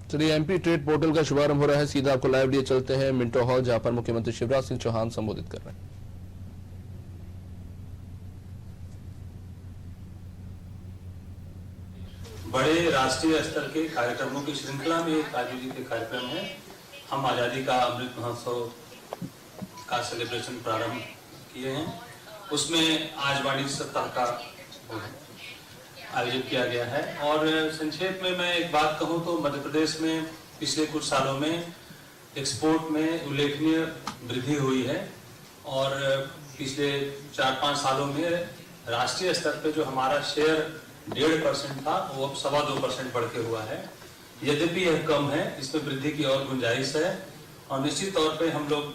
चलिए, MP trade portal का शुभारंभ हो रहा है। सीधा आपको लाइव लिए चलते हैं मिंटो हॉल, जहां पर मुख्यमंत्री शिवराज सिंह चौहान संबोधित कर रहे हैं। बड़े राष्ट्रीय स्तर के कार्यक्रमों की श्रृंखला में एक आयोजित कार्यक्रम है। हम आजादी का अमृत महोत्सव का सेलिब्रेशन प्रारंभ किए हैं। उसमें आज वाणिज्य सप्ताह का आयोजित किया गया है। और संक्षेप में मैं एक बात कहूं तो मध्य प्रदेश में पिछले कुछ सालों में एक्सपोर्ट में उल्लेखनीय वृद्धि हुई है और पिछले 4-5 सालों में राष्ट्रीय स्तर पे जो हमारा शेयर 1.5% था वो अब 2.25% बढ़ के हुआ है। यद्यपि यह कम है, इसमें वृद्धि की और गुंजाइश है और निश्चित तौर पे हम लोग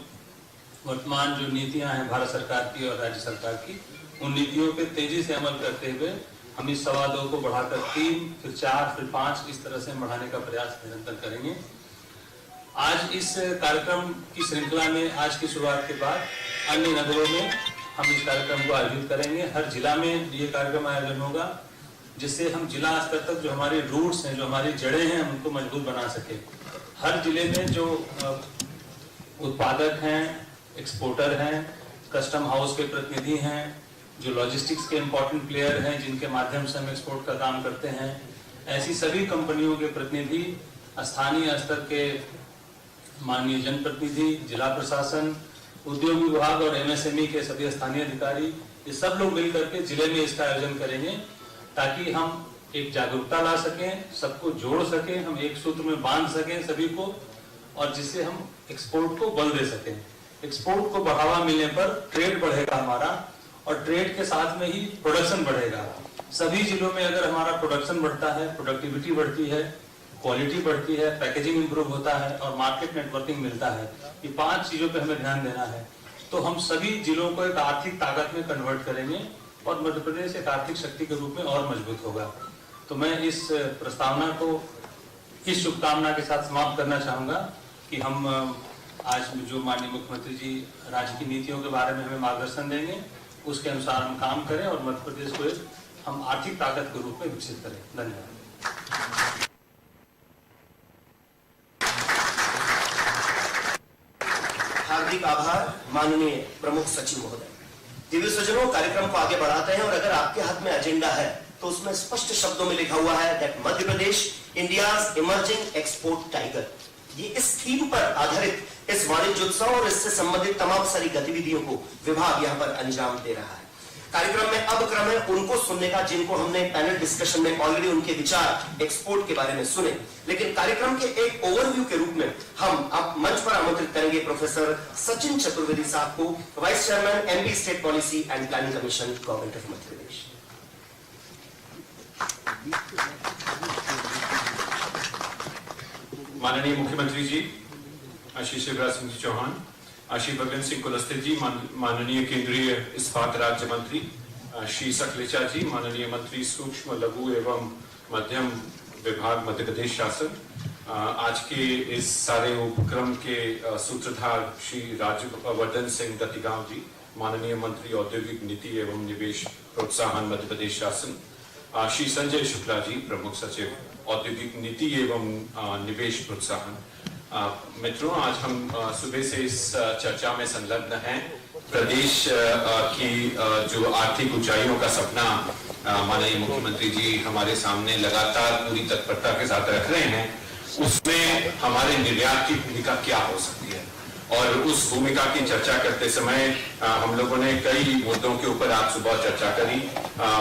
वर्तमान जो नीतियां हैं भारत सरकार की और राज्य सरकार की, उन नीतियों पे तेजी से अमल करते हुए हम इस 2.25 को बढ़ाकर 3, फिर 4, फिर 5 इस तरह से बढ़ाने का प्रयास निरंतर करेंगे। आज इस कार्यक्रम की श्रृंखला में आज की शुरुआत के बाद अन्य नगरों में हम इस कार्यक्रम को आयोजित करेंगे। हर जिला में ये कार्यक्रम आयोजन होगा, जिससे हम जिला स्तर तक जो हमारे रूट्स हैं, जो हमारी जड़ें हैं, हम उनको मजबूत बना सके। हर जिले में जो उत्पादक हैं, एक्सपोर्टर हैं, कस्टम हाउस के प्रतिनिधि हैं, जो लॉजिस्टिक्स के इंपॉर्टेंट प्लेयर हैं, जिनके माध्यम से हम एक्सपोर्ट का काम करते हैं, ऐसी सभी कंपनियों के प्रतिनिधि, स्थानीय स्तर के माननीय जनप्रतिनिधि, जिला प्रशासन, उद्योग विभाग और एमएसएमई के सभी स्थानीय अधिकारी, ये सब लोग मिलकर के जिले में इसका आयोजन करेंगे ताकि हम एक जागरूकता ला सकें, सबको जोड़ सकें, हम एक सूत्र में बांध सकें सभी को, और जिससे हम एक्सपोर्ट को बल दे सकें। एक्सपोर्ट को बढ़ावा मिलने पर ट्रेड बढ़ेगा हमारा, और ट्रेड के साथ में ही प्रोडक्शन बढ़ेगा। सभी जिलों में अगर हमारा प्रोडक्शन बढ़ता है, प्रोडक्टिविटी बढ़ती है, क्वालिटी बढ़ती है, पैकेजिंग इंप्रूव होता है और मार्केट नेटवर्किंग मिलता है, ये 5 चीजों पे हमें ध्यान देना है, तो हम सभी जिलों को एक आर्थिक ताकत में कन्वर्ट करेंगे और मध्य प्रदेश एक आर्थिक शक्ति के रूप में और मजबूत होगा। तो मैं इस प्रस्तावना को इस शुभकामना के साथ समाप्त करना चाहूंगा कि हम आज जो माननीय मुख्यमंत्री जी राज्य की नीतियों के बारे में हमें मार्गदर्शन देंगे, उसके अनुसार हम काम करें और मध्य प्रदेश को हम आर्थिक ताकत के रूप में विकसित करें। धन्यवाद। हार्दिक आभार माननीय प्रमुख सचिव महोदय। दिव्य सज्जनों, कार्यक्रम को आगे बढ़ाते हैं और अगर आपके हाथ में एजेंडा है तो उसमें स्पष्ट शब्दों में लिखा हुआ है that Madhya Pradesh India's emerging export tiger. ये इस थीम पर आधारित इस वाणिज्य उत्सव और इससे संबंधित तमाम सारी गतिविधियों को विभाग यहाँ पर अंजाम दे रहा है। कार्यक्रम में अब क्रम है उनको सुनने का जिनको हमने पैनल डिस्कशन में ऑलरेडी उनके विचार एक्सपोर्ट के बारे में सुने, लेकिन कार्यक्रम के एक ओवरव्यू के रूप में हम अब मंच पर आमंत्रित करेंगे प्रोफेसर सचिन चतुर्वेदी साहब को, vice chairman MP state policy and planning commission, government of Madhya Pradesh. माननीय मुख्यमंत्री जी श्री शिवराज सिंह चौहान, श्री बगन सिंह कुलस्ते जी, माननीय केंद्रीय इस्पात राज्य मंत्री श्री सकलेचा जी, माननीय मंत्री सूक्ष्म लघु एवं मध्यम विभाग मध्य प्रदेश शासन, आज के इस सारे उपक्रम के सूत्रधार श्री राज्यवर्धन सिंह दत्तीगांव जी, माननीय मंत्री औद्योगिक नीति एवं निवेश प्रोत्साहन मध्य प्रदेश शासन, श्री संजय शुक्ला जी, प्रमुख सचिव औद्योगिक नीति एवं निवेश प्रोत्साहन। मित्रों, आज हम सुबह से इस चर्चा में संलग्न हैं। प्रदेश की जो आर्थिक ऊंचाइयों का सपना माननीय मुख्यमंत्री जी हमारे सामने लगातार पूरी तत्परता के साथ रख रहे हैं, उसमें हमारे निर्यात की भूमिका क्या हो सकती है, और उस भूमिका की चर्चा करते समय हम लोगों ने कई मुद्दों के ऊपर आज सुबह चर्चा करी।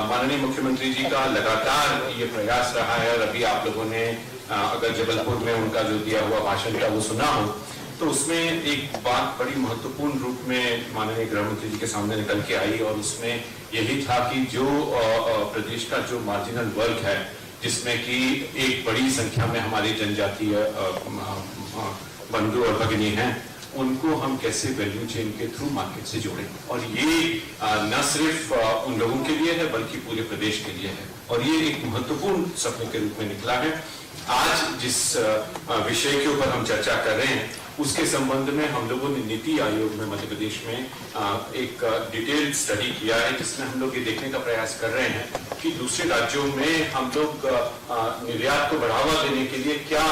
माननीय मुख्यमंत्री जी का लगातार ये प्रयास रहा है, और अभी आप लोगों ने अगर जबलपुर में उनका जो दिया हुआ भाषण था वो सुना हो, तो उसमें एक बात बड़ी महत्वपूर्ण रूप में माननीय गृह मंत्री जी के सामने निकल के आई, और उसमें यही था कि जो प्रदेश का जो मार्जिनल वर्ग है, जिसमें कि एक बड़ी संख्या में हमारी जनजातीय बंधु और भगिनी हैं, उनको हम कैसे वैल्यू चेन के थ्रू मार्केट से जोड़ें। और ये न सिर्फ उन लोगों के लिए है बल्कि पूरे प्रदेश के लिए है, और ये एक महत्वपूर्ण सपने के रूप में निकला है। आज जिस विषय के ऊपर हम चर्चा कर रहे हैं उसके संबंध में हम लोगों ने नीति आयोग में मध्य प्रदेश में एक डिटेल्ड स्टडी किया है, जिसमें हम लोग ये देखने का प्रयास कर रहे हैं कि दूसरे राज्यों में हम लोग निर्यात को बढ़ावा देने के लिए क्या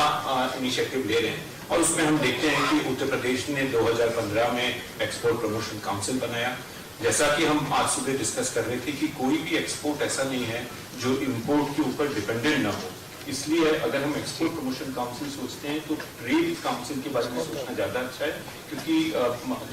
इनिशिएटिव ले रहे हैं। और उसमें हम देखते हैं कि उत्तर प्रदेश ने 2015 में एक्सपोर्ट प्रमोशन काउंसिल बनाया। जैसा कि हम आज सुबह डिस्कस कर रहे थे कि कोई भी एक्सपोर्ट ऐसा नहीं है जो इंपोर्ट के ऊपर डिपेंडेंट ना हो, इसलिए अगर हम एक्सपोर्ट प्रमोशन काउंसिल सोचते हैं तो ट्रेड काउंसिल के बारे में सोचना ज्यादा अच्छा है, क्योंकि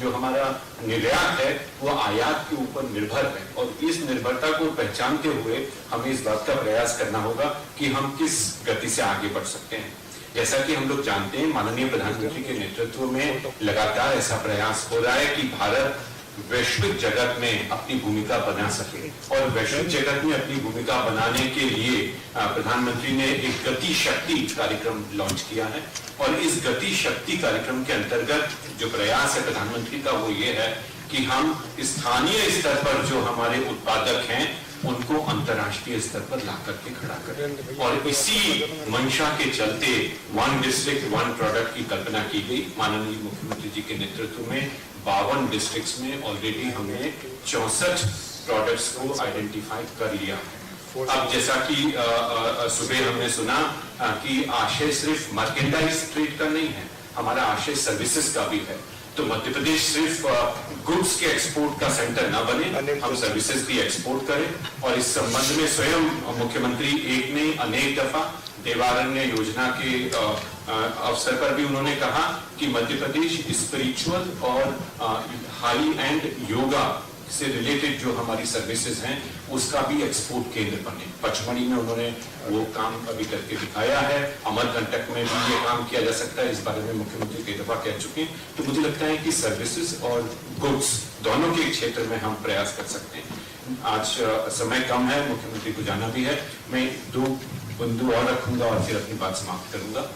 जो हमारा निर्यात है वो आयात के ऊपर निर्भर है और इस निर्भरता को पहचानते हुए हमें इस बात का प्रयास करना होगा कि हम किस गति से आगे बढ़ सकते हैं। जैसा कि हम लोग जानते हैं, माननीय प्रधानमंत्री के नेतृत्व में लगातार ऐसा प्रयास हो रहा है कि भारत वैश्विक जगत में अपनी भूमिका बना सके और वैश्विक जगत में अपनी भूमिका बनाने के लिए प्रधानमंत्री ने एक गति शक्ति कार्यक्रम लॉन्च किया है। और इस गति शक्ति कार्यक्रम के अंतर्गत जो प्रयास है प्रधानमंत्री का वो ये है कि हम स्थानीय स्तर पर जो हमारे उत्पादक हैं उनको अंतर्राष्ट्रीय स्तर पर ला करके खड़ा करें। और इसी मंशा के चलते वन डिस्ट्रिक्ट वन प्रोडक्ट की कल्पना की गई। माननीय मुख्यमंत्री जी के नेतृत्व में 52 डिस्ट्रिक्ट्स में ऑलरेडी हमने 64 प्रोडक्ट्स को आइडेंटिफाई कर लिया है। अब जैसा कि सुबह हमने सुना कि आशय सिर्फ मर्केंडाइज ट्रेड का नहीं है, हमारा आशय सर्विसेज का भी है। तो मध्य प्रदेश सिर्फ गुड्स के एक्सपोर्ट का सेंटर ना बने, हम सर्विसेज भी एक्सपोर्ट करें। और इस संबंध में स्वयं मुख्यमंत्री एक नहीं अनेक दफा देवारण्य योजना के अवसर पर भी उन्होंने कहा कि मध्य प्रदेश स्पिरिचुअल और हाई एंड योगा से रिलेटेड जो हमारी सर्विसेज हैं उसका भी एक्सपोर्ट केंद्र बने। पचमढ़ी में उन्होंने वो काम अभी करके दिखाया है, अमरकंटक में भी ये काम किया जा सकता है, इस बारे में मुख्यमंत्री कई दफा कह चुके हैं। तो मुझे लगता है कि सर्विसेज और गुड्स दोनों के क्षेत्र में हम प्रयास कर सकते हैं। आज समय कम है, मुख्यमंत्री को जाना भी है, मैं 2 बिंदु और रखूंगा और फिर अपनी बात समाप्त करूंगा।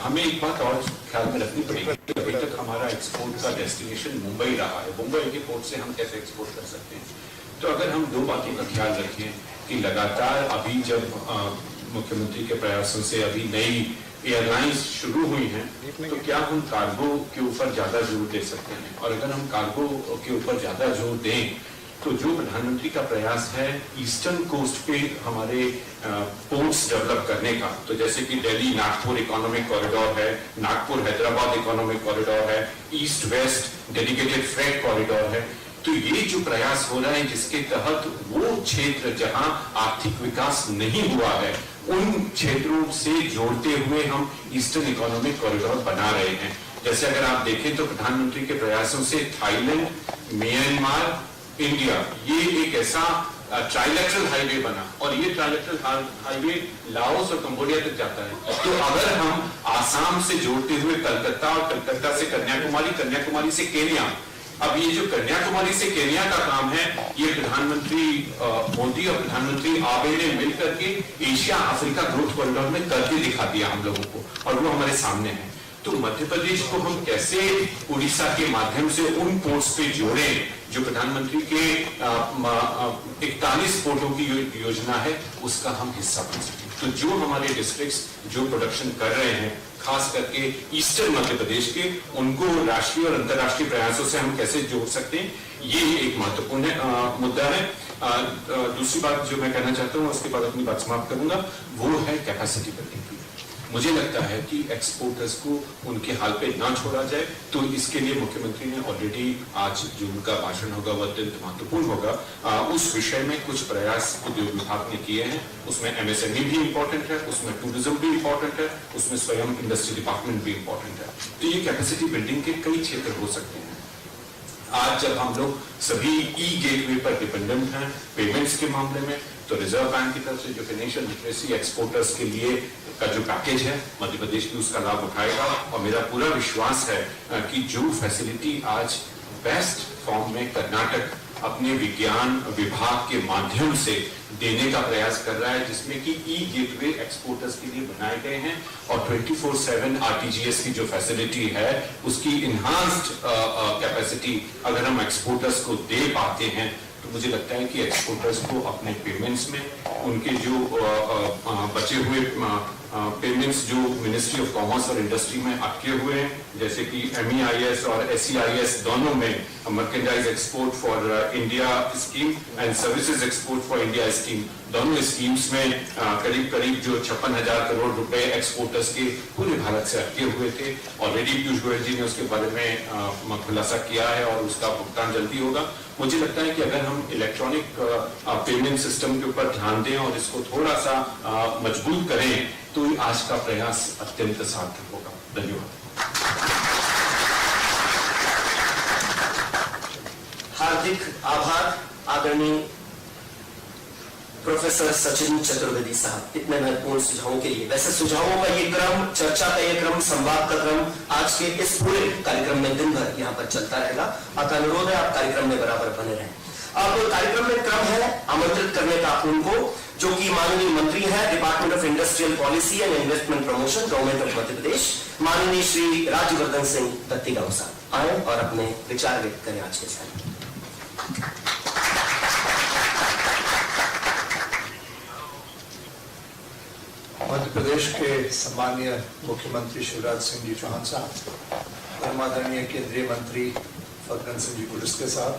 हमें एक बात और ख्याल में रखनी पड़ेगी, अभी तक हमारा एक्सपोर्ट का डेस्टिनेशन मुंबई रहा है। मुंबई के पोर्ट से हम कैसे एक्सपोर्ट कर सकते हैं? तो अगर हम 2 बातों का ख्याल रखें कि लगातार अभी जब मुख्यमंत्री के प्रयासों से अभी नई एयरलाइंस शुरू हुई हैं, तो क्या हम कार्गो के ऊपर ज्यादा जोर दे सकते हैं? और अगर हम कार्गो के ऊपर ज्यादा जोर दें तो जो प्रधानमंत्री का प्रयास है ईस्टर्न कोस्ट पे हमारे पोर्ट्स डेवलप करने का, तो जैसे कि दिल्ली नागपुर इकोनॉमिक कॉरिडोर है, नागपुर हैदराबाद इकोनॉमिक कॉरिडोर है, east west dedicated freight corridor है, तो ये जो प्रयास हो रहा है जिसके तहत वो क्षेत्र जहां आर्थिक विकास नहीं हुआ है उन क्षेत्रों से जोड़ते हुए हम ईस्टर्न इकोनॉमिक कॉरिडोर बना रहे हैं। जैसे अगर आप देखें तो प्रधानमंत्री के प्रयासों से थाईलैंड, म्यांमार, इंडिया ये एक ऐसा ट्राइलेटरल हाईवे बना और ये ट्राइलेटरल हाईवे लाओस और कंबोडिया तक जाता है। तो अगर हम आसाम से जोड़ते हुए कलकत्ता और कलकत्ता से कन्याकुमारी, कन्याकुमारी से केन्या, अब ये जो कन्याकुमारी से केन्या का काम है ये प्रधानमंत्री मोदी और प्रधानमंत्री आबे ने मिलकर के एशिया अफ्रीका ग्रोथ कॉरिडोर में करके दिखा दिया हम लोगों को और वो हमारे सामने है। तो मध्य प्रदेश को हम कैसे उड़ीसा के माध्यम से उन पोर्ट्स पे जोड़ें जो प्रधानमंत्री के 41 पोर्टों की योजना है उसका हम हिस्सा बन सकें। तो जो हमारे डिस्ट्रिक्ट्स जो प्रोडक्शन कर रहे हैं खास करके ईस्टर्न मध्य प्रदेश के, उनको राष्ट्रीय और अंतर्राष्ट्रीय प्रयासों से हम कैसे जोड़ सकते हैं, ये एक महत्वपूर्ण मुद्दा है। दूसरी बात जो मैं कहना चाहता हूँ उसके बाद अपनी बात समाप्त करूंगा, वो है कैपेसिटी बिल्डिंग की। मुझे लगता है कि एक्सपोर्टर्स को उनके हाल पे ना छोड़ा जाए, तो इसके लिए मुख्यमंत्री ने ऑलरेडी आज जो उनका भाषण होगा वो अत्यंत महत्वपूर्ण होगा। उस विषय में कुछ प्रयास उद्योग विभाग ने किए हैं, उसमें एमएसएमई भी इंपॉर्टेंट है, उसमें टूरिज्म भी इंपॉर्टेंट है, उसमें स्वयं इंडस्ट्री डिपार्टमेंट भी इंपॉर्टेंट है। तो ये कैपेसिटी बिल्डिंग के कई क्षेत्र हो सकते हैं। आज जब हम लोग सभी ई गेटवे पर डिपेंडेंट हैं पेमेंट्स के मामले में, तो रिजर्व बैंक की तरफ से जो फाइनेंशियल लिटरेसी एक्सपोर्टर्स के लिए का जो पैकेज है मध्य प्रदेश भी उसका लाभ उठाएगा। और मेरा पूरा विश्वास है कि जो फैसिलिटी आज बेस्ट फॉर्म में कर्नाटक अपने विज्ञान विभाग के माध्यम से देने का प्रयास कर रहा है, जिसमें कि ई गेटवे एक्सपोर्टर्स के लिए बनाए गए हैं और 24/7 आरटीजीएस की जो फैसिलिटी है उसकी इन्हांस्ड कैपेसिटी अगर हम एक्सपोर्टर्स को दे पाते हैं तो मुझे लगता है कि एक्सपोर्टर्स को अपने पेमेंट्स में उनके जो बचे हुए पेमेंट्स जो मिनिस्ट्री ऑफ कॉमर्स और इंडस्ट्री में अटके हुए हैं, जैसे कि MEIS और SEIS दोनों में merchandise export for India scheme and services export for India scheme, दोनों स्कीम्स में करीब करीब जो 56,000 करोड़ रुपए एक्सपोर्टर्स के पूरे भारत से अटके हुए थे। ऑलरेडी पीयूष गोयल जी ने उसके बारे में खुलासा किया है और उसका भुगतान जल्दी होगा। मुझे लगता है कि अगर हम इलेक्ट्रॉनिक पेमेंट सिस्टम के ऊपर ध्यान दें और इसको थोड़ा सा मजबूत करें तो आज का प्रयास अत्यंत सार्थक होगा। धन्यवाद। हार्दिक आभार आदरणीय प्रोफेसर सचिन चतुर्वेदी साहब इतने महत्वपूर्ण सुझावों के लिए। वैसे सुझावों का ये क्रम, चर्चा का ये क्रम, संवाद का क्रम आज के इस पूरे कार्यक्रम में दिन भर यहाँ पर चलता रहेगा। अतः अनुरोध है आप कार्यक्रम में बराबर बने रहें। अब कार्यक्रम में क्रम है आमंत्रित करने का उनको, जो कि माननीय मंत्री है department of industrial policy and investment promotion, government of Madhya Pradesh, माननीय श्री राज्यवर्धन सिंह दत्तीगांव साहब आए और अपने विचार व्यक्त करें आज के साथ। मध्य प्रदेश के सम्मानीय मुख्यमंत्री शिवराज सिंह जी चौहान साहब, परमादरणीय केंद्रीय मंत्री फग्गन सिंह जी कुलस्ते साहब,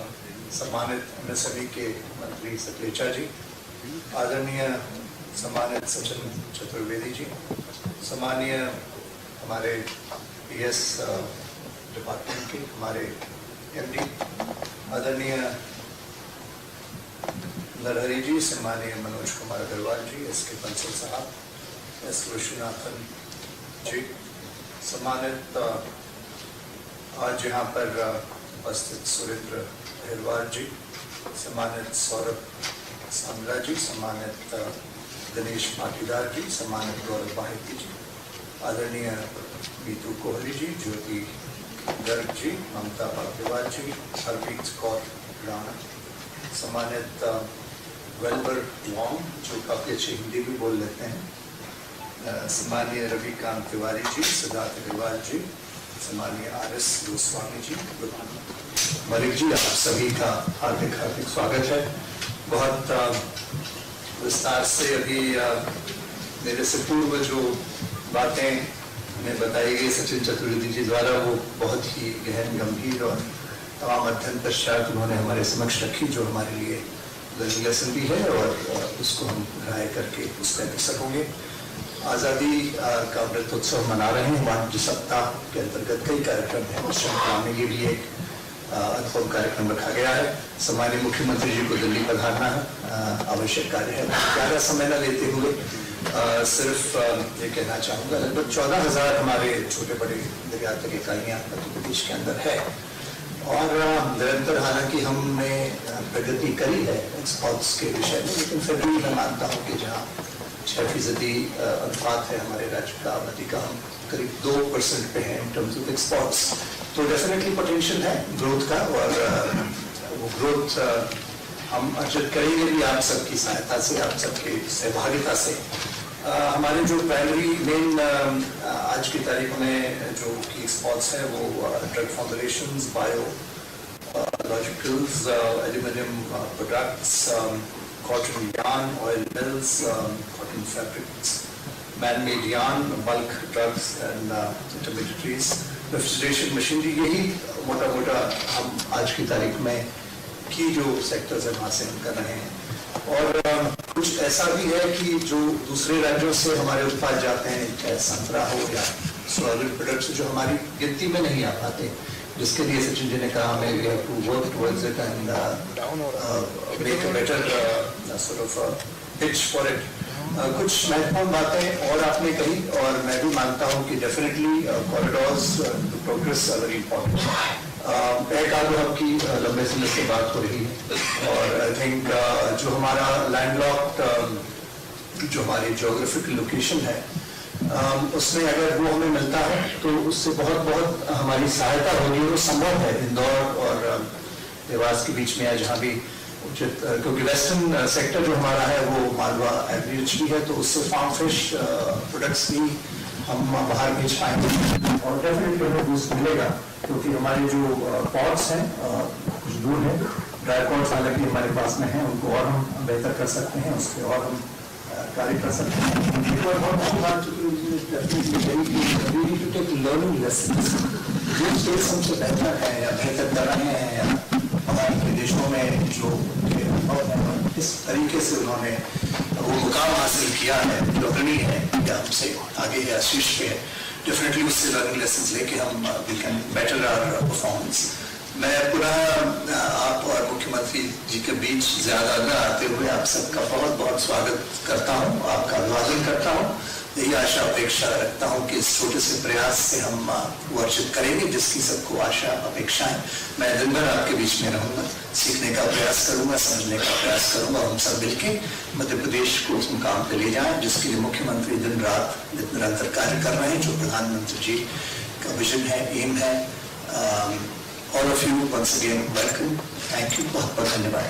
सम्मानित MSME के मंत्री सकलेचा जी, आदरणीय सम्मानित सचिन चतुर्वेदी जी, सम्मानीय हमारे PS डिपार्टमेंट के हमारे MD, आदरणीय नरहरी जी, सम्मानीय मनोज कुमार अग्रवाल जी, SK बंसल साहब, S विश्वनाथन जी, सम्मानित आज यहाँ पर उपस्थित सुरेंद्र अहिरवार जी, सम्मानित सौरभ सांगला जी, सम्मानित दिनेश पाटीदार जी, सम्मानित गौरव बाहिती जी, आदरणीय मीतू कोहली जी, ज्योति गर्ग जी, ममता पाटीवाल जी, हरप्रीत कौर राणा, सम्मानित वेलबर वांग जो काफी अच्छी हिंदी भी बोल लेते हैं, सम्मानीय रविकांत तिवारी जी, सिद्धार्थ अग्रवाल जी, सम्मानीय RS गोस्वामी जी, मलिक जी, आप सभी का हार्दिक हार्दिक स्वागत है। बहुत विस्तार से अभी मेरे से पूर्व जो बातें हमें बताई गई सचिन चतुर्वेदी जी द्वारा वो बहुत ही गहन गंभीर और तमाम अध्ययन पश्चात उन्होंने हमारे समक्ष रखी, जो हमारे लिए लर्निंग लेसन भी है और उसको हम राय करके उसमें अग्रसर होंगे। आज़ादी का अमृत उत्सव मना रहे हैं। वाणिज्य सप्ताह के अंतर्गत कई कार्यक्रम हैं, उससे मनाने के लिए एक अनुपम कार्यक्रम रखा गया है। सम्मानीय मुख्यमंत्री जी को दिल्ली पधारना है, आवश्यक कार्य है। ज़्यादा समय न लेते हुए सिर्फ ये कहना चाहूँगा, लगभग 14,000 हमारे छोटे बड़े निर्यातक इकाइयाँ मध्य प्रदेश के अंदर है और निरंतर हालांकि हमने प्रगति करी है एक्सपोर्ट्स के विषय में, लेकिन फिर भी मैं मानता हूँ कि जहाँ 6% अनुपात है हमारे राज्य का आबादी का, हम करीब 2% पे है इन टर्म्स ऑफ एक्सपोर्ट्स, तो डेफिनेटली पोटेंशियल है ग्रोथ का और वो ग्रोथ हम अर्जित करेंगे भी आप सबकी सहायता से, आप सबकी सहभागिता से। हमारे जो प्राइमरी मेन आज की तारीख में जो की एक्सपोर्ट्स है वो drug formulations, biologicals, aluminium products, cotton yarn, oil mills, cotton fabrics, man-made yarn, bulk drugs and intermediaries, refrigeration machinery, यही मोटा मोटा हम आज की तारीख में की जो सेक्टर्स है वहाँ से हम कर रहे हैं। और कुछ ऐसा भी है कि जो दूसरे राज्यों से हमारे उत्पाद जाते हैं, चाहे संतरा हो या सोयाबीन प्रोडक्ट्स जो हमारी गिनती में नहीं आ पाते, जिसके लिए सचिन जी ने कहा हमें we have to work towards it and make a better sort of pitch for it. कुछ महत्वपूर्ण बातें और आपने कही और मैं भी मानता हूँ कि definitely corridors progress are very important. एक आध आपकी लंबे समय से बात हो रही है और आई थिंक जो हमारा लैंडलॉक्ड जो हमारी ज्योग्राफिकल लोकेशन है उसमें अगर वो हमें मिलता है तो उससे बहुत बहुत हमारी सहायता होगी। वो संभव है इंदौर और देवास के बीच में या जहाँ भी उचित, क्योंकि वेस्टर्न सेक्टर जो हमारा है वो मालवा एग्री रिच भी है, तो उससे फार्म फ्रेश प्रोडक्ट्स भी हम बाहर बेच पाएंगे और डेफिनेटली हमें बूस्ट मिलेगा, क्योंकि हमारे जो पॉट्स हैं कुछ दूर है, ड्राई पॉट्स हालांकि हमारे पास में हैं, उनको और हम बेहतर कर सकते हैं, उसके और हम कार्य कर सकते हैं। एक और बहुत अच्छी बात टू टेक लर्निंग लेसन्स, जो स्टेट्स हमसे बेहतर है या बेहतर कर रहे हैं या हमारे विदेशों में जो अनुभव है, इस तरीके से उन्होंने वो मुकाम हासिल किया है, जो अग्रणी है या हमसे आगे या शीर्ष पे है, डेफिनेटली उससे लर्निंग लेसन्स लेके हम we can better our performance. मैं पुनः आप और मुख्यमंत्री जी के बीच ज्यादा न आते हुए आप सबका बहुत बहुत स्वागत करता हूं, आपका अभिवादन करता हूं। यही आशा अपेक्षा रखता हूं कि इस छोटे से प्रयास से हम वर्जित करेंगे जिसकी सबको आशा अपेक्षा है। मैं दिन भर आपके बीच में रहूंगा, सीखने का प्रयास करूंगा, समझने का प्रयास करूंगा। हम सब मिलकर मध्य प्रदेश को उस मुकाम पे ले जाएं जिसके लिए मुख्यमंत्री दिन रात निरंतर कार्य कर रहे हैं, जो प्रधानमंत्री जी का विजन है, एम है। All of you once again welcome. Thank you. बहुत बहुत धन्यवाद।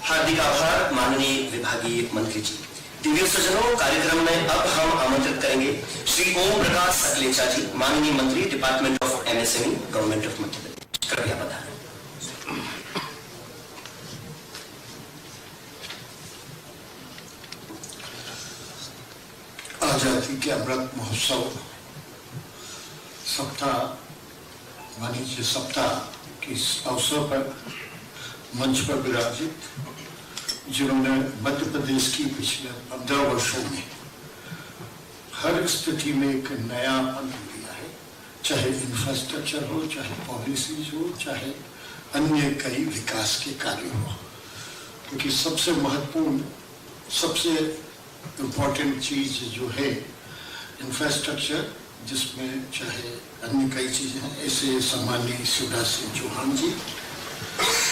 हार्दिक आभार माननीय विभागीय मंत्री जी। दिव्य सज्जनों, कार्यक्रम में अब हम आमंत्रित करेंगे श्री ओम प्रकाश सकलेचा जी, माननीय मंत्री department of MSME, government of Madhya Pradesh. कृपया बताएं। आजादी के अमृत महोत्सव सप्ताह, वाणिज्य सप्ताह के इस अवसर पर मंच पर विराजित, जिन्होंने मध्य प्रदेश की पिछले 15 वर्षों में हर स्थिति में एक नया पन दिया है, चाहे इंफ्रास्ट्रक्चर हो, चाहे पॉलिसीज हो, चाहे अन्य कई विकास के कार्य हो। क्योंकि सबसे महत्वपूर्ण, सबसे इम्पोर्टेंट चीज जो है इंफ्रास्ट्रक्चर, जिसमें चाहे अन्य कई चीजें हैं। ऐसे सम्माननीय शिवराज सिंह चौहान जी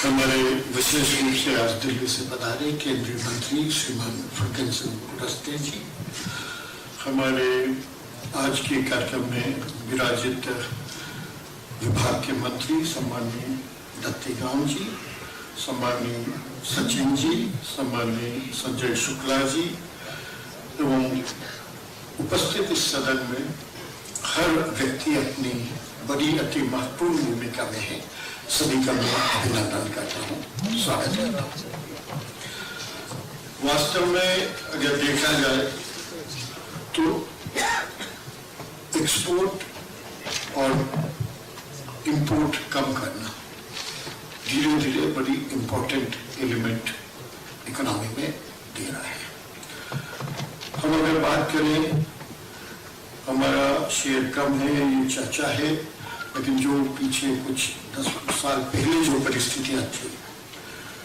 हमारे विशेष रूप से आज दिल्ली से पधारे केंद्रीय मंत्री श्रीमान फग्गन सिंह कुलस्ते जी, हमारे आज के कार्यक्रम में विराजित विभाग के मंत्री सम्माननीय दत्तीगांव जी, सम्माननीय सचिन जी, सम्माननीय संजय शुक्ला जी एवं उपस्थित इस सदन में हर व्यक्ति अपनी बड़ी अति महत्वपूर्ण भूमिका में है। सभी का मैं अभिनंदन करता हूँ, स्वागत करता हूँ। वास्तव में अगर देखा जाए तो एक्सपोर्ट और इंपोर्ट कम करना धीरे धीरे बड़ी इंपॉर्टेंट एलिमेंट इकोनॉमी में दे रहा है। हम अगर बात करें, हमारा शेयर कम है, ये चर्चा है, लेकिन जो पीछे कुछ 10 साल पहले जो परिस्थितियां थी,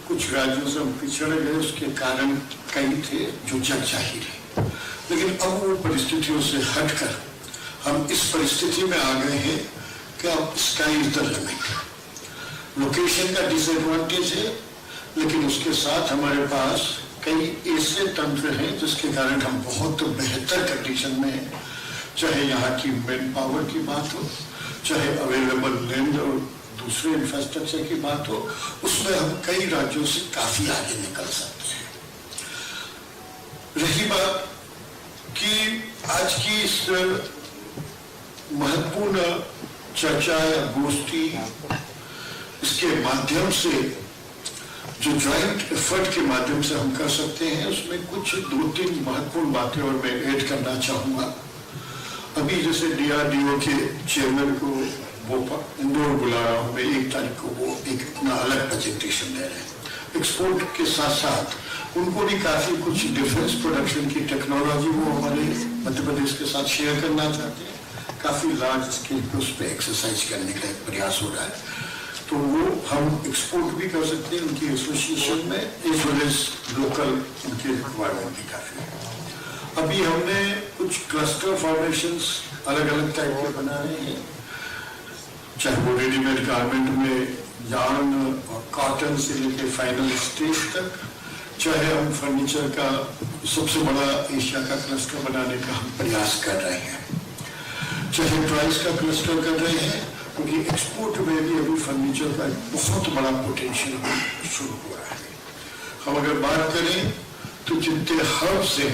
कुछ राज्यों से हम पिछड़ गए, उसके कारण कई थे जो जग जाहिर है। लेकिन अब वो परिस्थितियों से हटकर हम इस परिस्थिति में आ गए हैं कि अब sky is the limit. Location का डिसएडवांटेज है, लेकिन उसके साथ हमारे पास कई ऐसे तंत्र हैं जिसके कारण हम बहुत बेहतर कंडीशन में हैं। चाहे यहाँ की मैन पावर की बात हो, चाहे अवेलेबल लैंड और दूसरे इंफ्रास्ट्रक्चर की बात हो, उसमें हम कई राज्यों से काफी आगे निकल सकते हैं। रही बात कि आज की इस महत्वपूर्ण चर्चा या गोष्ठी, इसके माध्यम से जो जॉइंट एफर्ट के माध्यम से हम कर सकते हैं, उसमें कुछ 2-3 महत्वपूर्ण बातें और मैं ऐड करना चाहूंगा। अभी जैसे DRDO के चेयरमैन को वो इंदौर बुला रहा हूँ मैं, 1 तारीख को वो एक अपना अलग प्रेजेंटेशन दे रहे हैं। एक्सपोर्ट के साथ साथ उनको भी काफी कुछ डिफेंस प्रोडक्शन की टेक्नोलॉजी वो हमारे मध्य प्रदेश के साथ शेयर करना चाहते हैं। काफी लार्ज स्केल पे उस पर एक्सरसाइज करने का एक प्रयास हो रहा है, तो वो हम एक्सपोर्ट भी कर सकते हैं उनकी एसोसिएशन में, एज वेल एज लोकल उनकी रिक्वायरमेंट भी काफी है। अभी हमने कुछ क्लस्टर फॉर्मेशंस अलग अलग टाइप के बना रहे हैं, चाहे वो रेडीमेड गारमेंट में यार्न और कॉटन से लेकर फाइनल स्टेज तक, चाहे हम फर्नीचर का सबसे बड़ा एशिया का क्लस्टर बनाने का हम प्रयास कर रहे हैं, चाहे टॉयज का क्लस्टर कर रहे हैं, क्योंकि एक्सपोर्ट में भी अभी फर्नीचर का एक बहुत बड़ा पोटेंशियल शुरू हो रहा है। हम अगर बात करें तो जितने हब से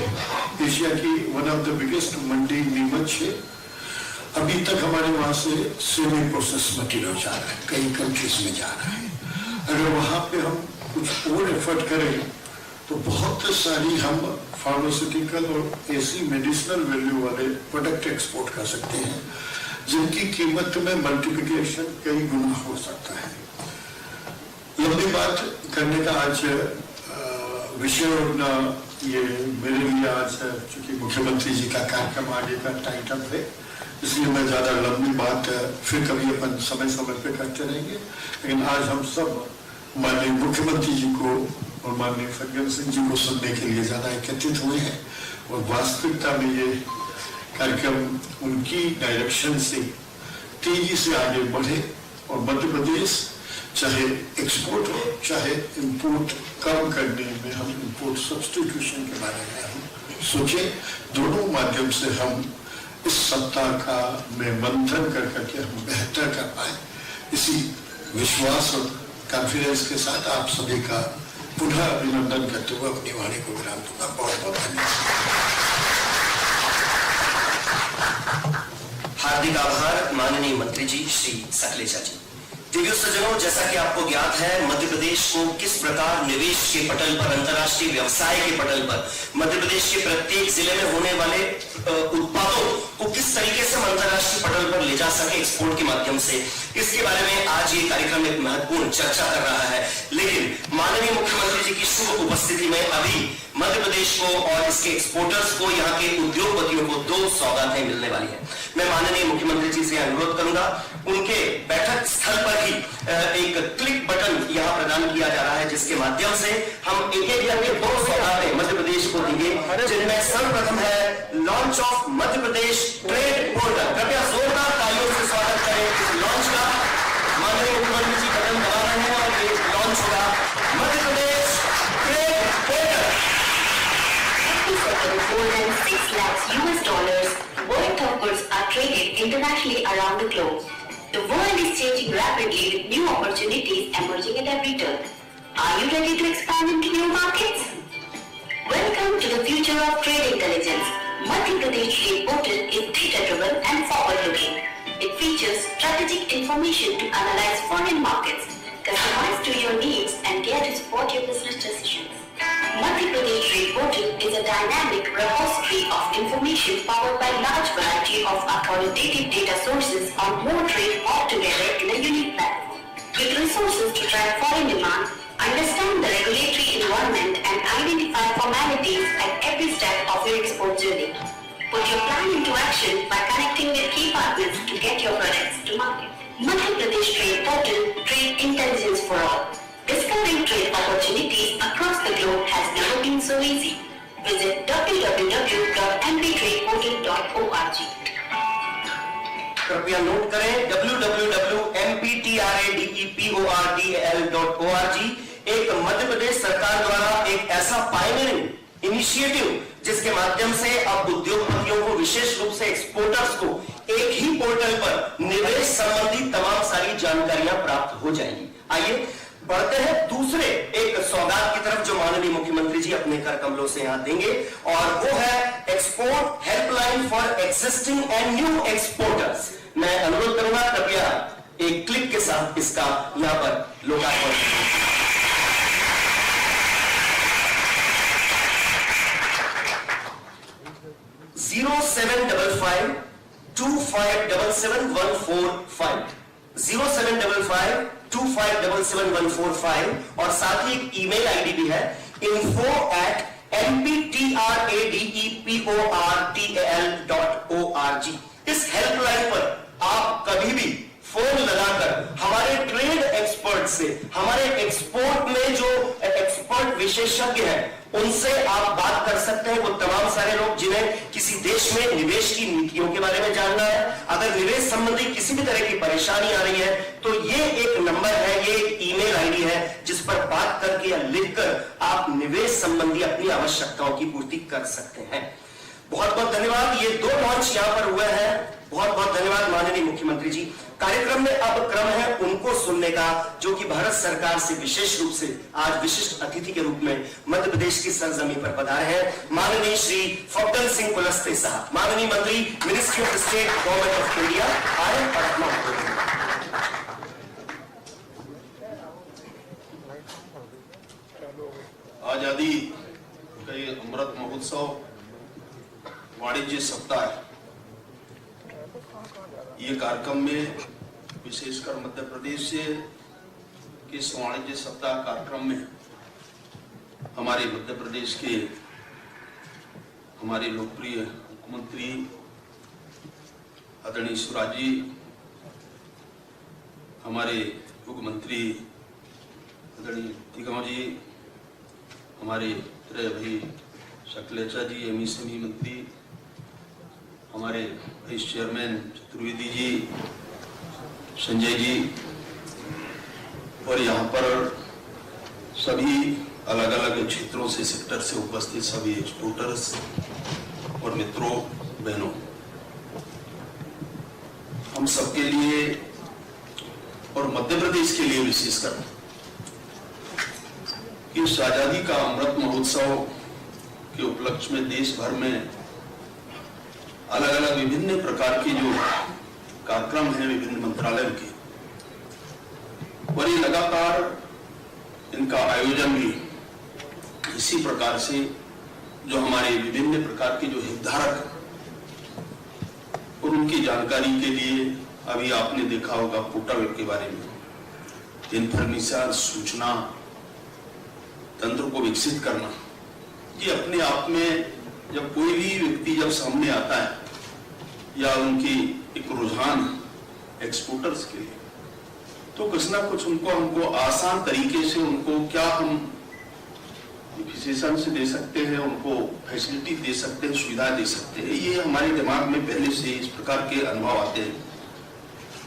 एशिया की वन ऑफ द बिगेस्ट मंडी नीमच है, अभी तक हमारे वहां से सेमी प्रोसेस मटीरियल जा रहा है, कई कंट्रीज में जा रहा है। अगर वहां पे हम कुछ और एफर्ट करें तो बहुत सारी हम फार्मास्यूटिकल और ऐसी मेडिसिनल वैल्यू वाले प्रोडक्ट एक्सपोर्ट कर सकते हैं जिनकी कीमत में मल्टीप्लिकेशन कई गुना हो सकता है। लंबी बात करने का आज विषय और ये मेरे लिए आज चूंकि मुख्यमंत्री जी का कार्यक्रम आगे का टाइटल है, इसलिए मैं ज्यादा लंबी बात फिर कभी अपन समय समय पे करते रहेंगे। लेकिन आज हम सब माननीय मुख्यमंत्री जी को और माननीय फग्गन सिंह जी को सुनने के लिए ज्यादा एकत्रित हुए हैं और वास्तविकता में ये कार्यक्रम उनकी डायरेक्शन से तेजी से आगे बढ़े और मध्य प्रदेश चाहे एक्सपोर्ट हो चाहे इंपोर्ट कम करने में हम इंपोर्ट सब्स्टिट्यूशन के बारे में हम सोचे। दोनों माध्यम से हम इस सप्ताह का में मंथन कर करके हम बेहतर कर पाए। इसी विश्वास और कॉन्फिडेंस के साथ आप सभी का पुनः अभिनंदन करते हुए अपनी वाणी को विराम दूंगा। बहुत बहुत धन्यवाद। हार्दिक आभार माननीय मंत्री जी श्री सकलेचा जी। दिव्य सज्जनों, जैसा कि आपको ज्ञात है मध्य प्रदेश को किस प्रकार निवेश के पटल पर, अंतर्राष्ट्रीय व्यवसाय के पटल पर, मध्य प्रदेश के प्रत्येक जिले में होने वाले उत्पादों को किस तरीके से अंतर्राष्ट्रीय पटल पर ले जा सके एक्सपोर्ट के माध्यम से, इसके बारे में आज ये कार्यक्रम एक महत्वपूर्ण चर्चा कर रहा है। लेकिन माननीय मुख्यमंत्री जी की शुभ उपस्थिति में अभी मध्य प्रदेश को और इसके एक्सपोर्टर्स को, यहाँ के उद्योगपतियों को 2 सौगातें मिलने वाली है। मैं माननीय मुख्यमंत्री जी से अनुरोध करूंगा, उनके बैठक स्थल पर ही एक क्लिक बटन यहाँ प्रदान किया जा रहा है जिसके माध्यम से हम एक करके 2 सौगातें मध्य प्रदेश को देंगे, जिनमें सर्वप्रथम है launch of Madhya Pradesh trade portal. कृपया जोरदार तालियों से स्वागत करें इस लॉन्च का। माननीय मुख्यमंत्री जी बटन दबा रहे हैं और ये लॉन्च होगा Madhya Pradesh trade portal. More than 6 lakhs US worth of goods are traded internationally around the globe. The world is changing rapidly with new opportunities emerging at every turn. Are you ready to expand into new markets? Welcome to the future of trade intelligence. Madhya Pradesh Trade Portal is data-driven and forward-looking. It features strategic information to analyze foreign markets, customize to your needs, and care to support your business decisions. Madhya Pradesh Trade Portal is a dynamic repository of information powered by large variety of authoritative data sources on more trade all together in a unique platform. With resources to track foreign demand, understand the regulatory environment and identify formalities at every step of your export journey. Put your plan into action by connecting with key partners to get your products to market. Madhya Pradesh Trade Portal, Trade Intelligence for All. Discovering trade opportunities across the globe has never been so easy. Visit www.mptradeportal.org. कृपया note करें www.mptradeportal.org। एक मध्य प्रदेश सरकार द्वारा एक ऐसा pioneering initiative जिसके माध्यम से अब उद्योगपतियों को, विशेष रूप से एक्सपोर्टर्स को, एक ही पोर्टल पर निवेश संबंधी तमाम सारी जानकारियां प्राप्त हो जाएंगी। आइए बढ़ते हैं दूसरे एक सौगात की तरफ जो माननीय मुख्यमंत्री जी अपने कर कमलों से यहां देंगे, और वो है export helpline for existing and new exporters. मैं अनुरोध करूंगा कृपया एक क्लिक के साथ इसका यहां पर लोकार्पण। 075525771145 075525771145 और साथ ही एक ईमेल आईडी भी है info@mptradeportal.org। इस हेल्पलाइन पर आप कभी भी फोन लगाकर हमारे ट्रेड एक्सपर्ट से, हमारे एक्सपोर्ट में जो एक्सपर्ट विशेषज्ञ हैं उनसे आप बात कर सकते हैं। वो तमाम सारे लोग जिन्हें किसी देश में निवेश की नीतियों के बारे में जानना है, अगर निवेश संबंधी किसी भी तरह की परेशानी आ रही है तो ये एक नंबर है, ये एक ईमेल आईडी है जिस पर बात करके या लिखकर आप निवेश संबंधी अपनी आवश्यकताओं की पूर्ति कर सकते हैं। बहुत बहुत धन्यवाद। ये 2 लॉन्च यहां पर हुए हैं। बहुत बहुत धन्यवाद माननीय मुख्यमंत्री जी। कार्यक्रम में अब क्रम है उनको सुनने का जो कि भारत सरकार से विशेष रूप से आज विशिष्ट अतिथि के रूप में मध्य प्रदेश की सरजमी पर पधारे हैं माननीय श्री फग्गन सिंह कुलस्ते साहब, माननीय मंत्री, ministry of state, government of India. आए और अपना आजादी का ये अमृत महोत्सव वाणिज्य सप्ताह, ये कार्यक्रम में विशेषकर मध्य प्रदेश से के वाणिज्य सप्ताह कार्यक्रम में हमारे मध्य प्रदेश के हमारे लोकप्रिय मुख्यमंत्री आदरणीय शिवराज जी, हमारे मुख्यमंत्री आदरणीय तिगांव जी, हमारे भाई शक्लेचा जी, एमएसएमई मंत्री, हमारे वाइस चेयरमैन चतुर्वेदी जी, संजय जी, और यहाँ पर सभी अलग अलग क्षेत्रों से, सेक्टर से उपस्थित सभी एक्सपोर्टर्स और मित्रों बहनों, हम सबके लिए और मध्य प्रदेश के लिए विशेषकर इस आजादी का अमृत महोत्सव के उपलक्ष्य में देश भर में अलग अलग विभिन्न प्रकार के जो कार्यक्रम हैं विभिन्न मंत्रालयों के, और ये लगातार इनका आयोजन भी इसी प्रकार से जो हमारे विभिन्न प्रकार के जो हितधारक और उनकी जानकारी के लिए अभी आपने देखा होगा पोर्टल के बारे में, इंफॉर्मेशन सूचना तंत्र को विकसित करना, ये अपने आप में जब कोई भी व्यक्ति जब सामने आता है या उनकी एक रुझान एक्सपोर्टर्स के लिए, तो कुछ ना कुछ हमको आसान तरीके से उनको क्या हम विशेषण से दे सकते हैं, उनको फैसिलिटी दे सकते हैं, सुविधा दे सकते हैं, ये हमारे दिमाग में पहले से इस प्रकार के अनुभव आते हैं।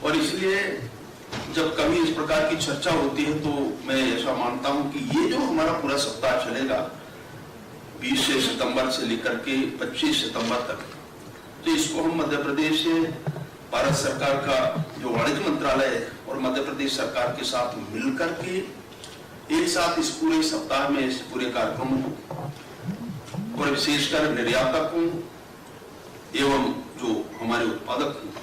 और इसलिए जब कभी इस प्रकार की चर्चा होती है तो मैं ऐसा मानता हूं कि ये जो हमारा पूरा सप्ताह चलेगा 20 सितंबर से लेकर के 25 सितंबर तक, तो इसको हम मध्य प्रदेश से भारत सरकार का जो वाणिज्य मंत्रालय है और मध्य प्रदेश सरकार के साथ मिलकर के एक साथ इस पूरे सप्ताह में इस पूरे कार्यक्रम को और विशेषकर निर्यातकों एवं जो हमारे उत्पादक हैं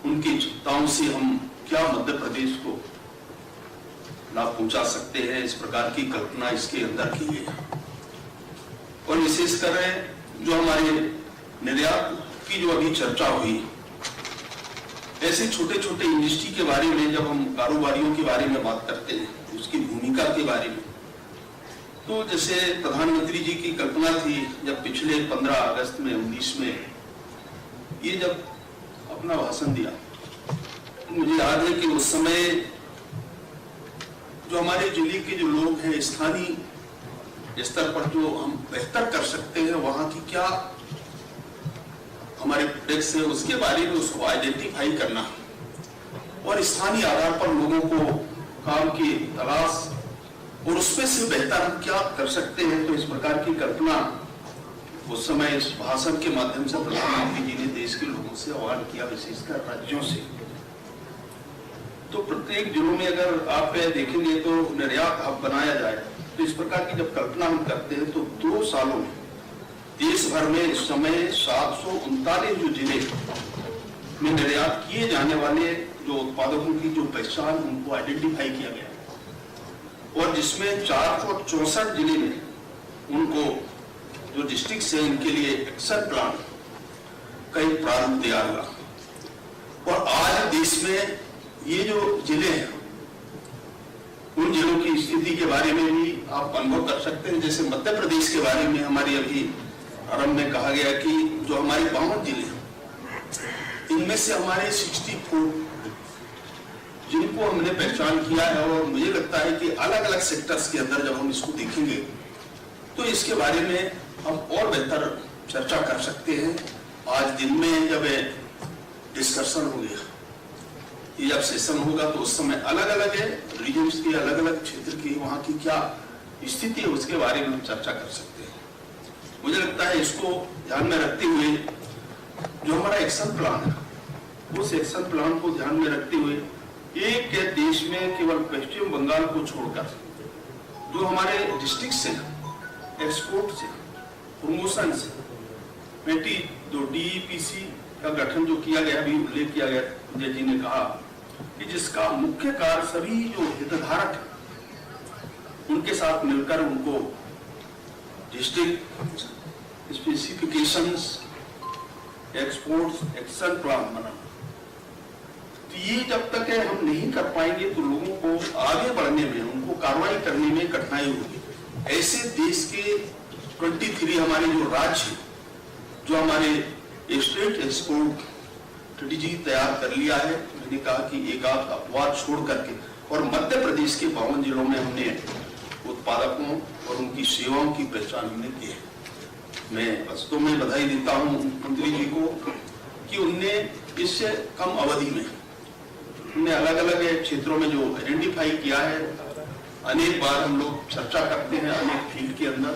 उनकी चिंताओं से हम क्या मध्य प्रदेश को लाभ पहुंचा सकते हैं, इस प्रकार की कल्पना इसके अंदर की है। और विशेषकर जो हमारे निर्यात की जो अभी चर्चा हुई, ऐसे छोटे छोटे इंडस्ट्री के बारे में जब हम कारोबारियों के बारे में बात करते हैं, उसकी भूमिका के बारे में, तो जैसे प्रधानमंत्री जी की कल्पना थी जब पिछले 15 अगस्त में 19 में ये जब अपना भाषण दिया, मुझे याद है कि उस समय जो हमारे जिले के जो लोग हैं स्थानीय स्तर पर जो हम बेहतर कर सकते हैं, वहां की क्या हमारे प्रोडक्ट्स है उसके बारे में उसको आइडेंटिफाई करना और स्थानीय आधार पर लोगों को काम की तलाश और उसमें से बेहतर हम क्या कर सकते हैं। तो इस प्रकार की कल्पना उस समय इस भाषण के माध्यम से प्रधानमंत्री जी ने देश के लोगों से आह्वान किया, विशेषकर राज्यों से। तो प्रत्येक जिलों में अगर आप देखेंगे तो निर्यात हब बनाया जाए, तो इस प्रकार की जब कल्पना हम करते हैं तो 2 सालों में देश भर में इस समय 739 जो जिले में निर्यात किए जाने वाले जो उत्पादकों की जो पहचान उनको आइडेंटिफाई किया गया और जिसमें 464 जिले में उनको जो डिस्ट्रिक्ट है इनके लिए एक्शन प्लान का एक प्रारूप तैयार हुआ। और आज देश में ये जो जिले हैं उन जिलों की स्थिति के बारे में भी आप अनुभव कर सकते हैं। जैसे मध्य प्रदेश के बारे में हमारी अभी आरंभ में कहा गया कि जो हमारे 52 जिले हैं इनमें से हमारे 64 जिनको हमने पहचान किया है, और मुझे लगता है कि अलग अलग सेक्टर्स के अंदर जब हम इसको देखेंगे तो इसके बारे में हम और बेहतर चर्चा कर सकते हैं। आज दिन में जब डिस्कशन हो गया, ये जब सेशन होगा तो उस समय अलग अलग रीजन्स की अलग अलग क्षेत्र की वहां की क्या स्थिति है उसके बारे में हम चर्चा कर सकते हैं। मुझे लगता है इसको ध्यान में रखते हुए जो हमारा एक्शन प्लान है, उस एक्शन प्लान को ध्यान में रखते हुए एक देश में केवल पश्चिम बंगाल को छोड़कर जो हमारे डिस्ट्रिक्ट से एक्सपोर्ट से प्रमोशन से जो DEPC का गठन जो किया गया, अभी उल्लेख किया गया, विजय जी ने कहा कि जिसका मुख्य कार्य सभी जो हितधारक उनके साथ मिलकर उनको district specifications, exports action plan बनाना। तो ये जब तक है हम नहीं कर पाएंगे तो लोगों को आगे बढ़ने में, उनको कार्रवाई करने में कठिनाई होगी। ऐसे देश के 23 हमारे जो राज्य, जो हमारे स्टेट एक्सपोर्ट स्ट्रेटेजी तैयार कर लिया है, मैंने कहा कि एक आध अपवाद छोड़ करके, और मध्य प्रदेश के 52 जिलों में हमने उत्पादकों और उनकी सेवाओं की पहचान हमने की है। मैं वास्तव में बधाई देता हूं मुख्यमंत्री जी को कि उनने इससे कम अवधि में उन्हें अलग अलग क्षेत्रों में जो आइडेंटिफाई किया है। अनेक बार हम लोग चर्चा करते हैं अनेक फील्ड के अंदर,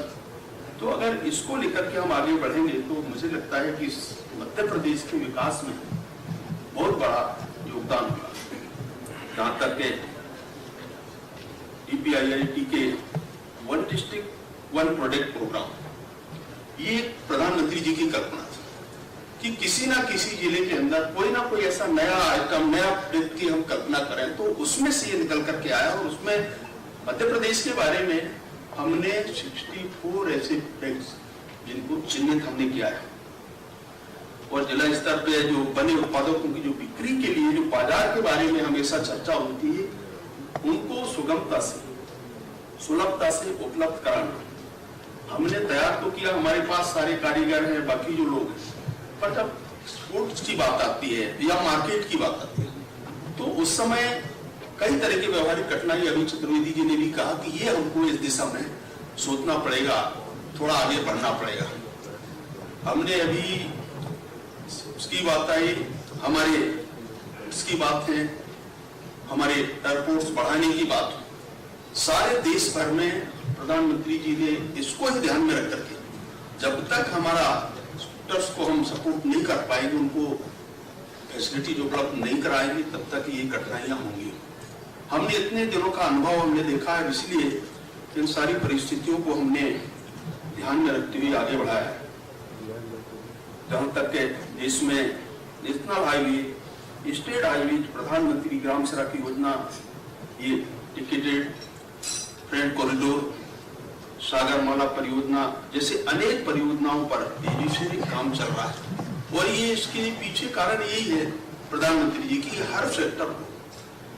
तो अगर इसको लेकर के हम आगे बढ़ेंगे तो मुझे लगता है कि मध्य प्रदेश के विकास में बहुत बड़ा योगदान होगा। जहां तक के DPIIT के one district one product program, ये प्रधानमंत्री जी की कल्पना थी कि किसी ना किसी जिले के अंदर कोई ना कोई ऐसा नया आइटम, नया प्रोडक्ट की हम कल्पना करें, तो उसमें से ये निकल करके आया। और उसमें मध्य प्रदेश के बारे में हमने 64 ऐसे प्रोडक्ट्स जिनको चिन्हित हमने किया है, और जिला स्तर पे जो बने उत्पादकों की जो बिक्री के लिए जो बाजार के बारे में हमेशा चर्चा होती है, उनको सुगमता से, सुलभता से उपलब्ध कराना। हमने तैयार तो किया, हमारे पास सारे कारीगर हैं, बाकी जो लोग हैं, पर जब एक्सपोर्ट की बात आती है या मार्केट की बात आती है तो उस समय कई तरह के व्यवहारिक कठिनाई, अभी चतुर्वेदी जी ने भी कहा कि ये हमको इस दिशा में सोचना पड़ेगा, थोड़ा आगे बढ़ना पड़ेगा। हमने अभी उसकी बात आई, हमारे इसकी बात है, हमारे एयरपोर्ट्स बढ़ाने की बात, सारे देश भर में प्रधानमंत्री जी ने इसको ही ध्यान में रख करके, जब तक हमारा स्कूटर्स को हम सपोर्ट नहीं कर पाएंगे, उनको फैसिलिटी जो उपलब्ध नहीं कराएंगे, तब तक ये कठिनाइयां होंगी। हमने इतने दिनों का अनुभव हमने देखा है, इसलिए इन सारी परिस्थितियों को हमने ध्यान में रखते हुए आगे बढ़ाया है। जहां तक के देश में नेशनल हाईवे, स्टेट हाईवे, प्रधानमंत्री ग्राम सड़क योजना, ये टिकेटेड फ्रेट कॉरिडोर, सागरमाला परियोजना जैसे अनेक परियोजनाओं पर तेजी से काम चल रहा है। और ये इसके पीछे कारण यही है प्रधानमंत्री जी की, हर सेक्टर को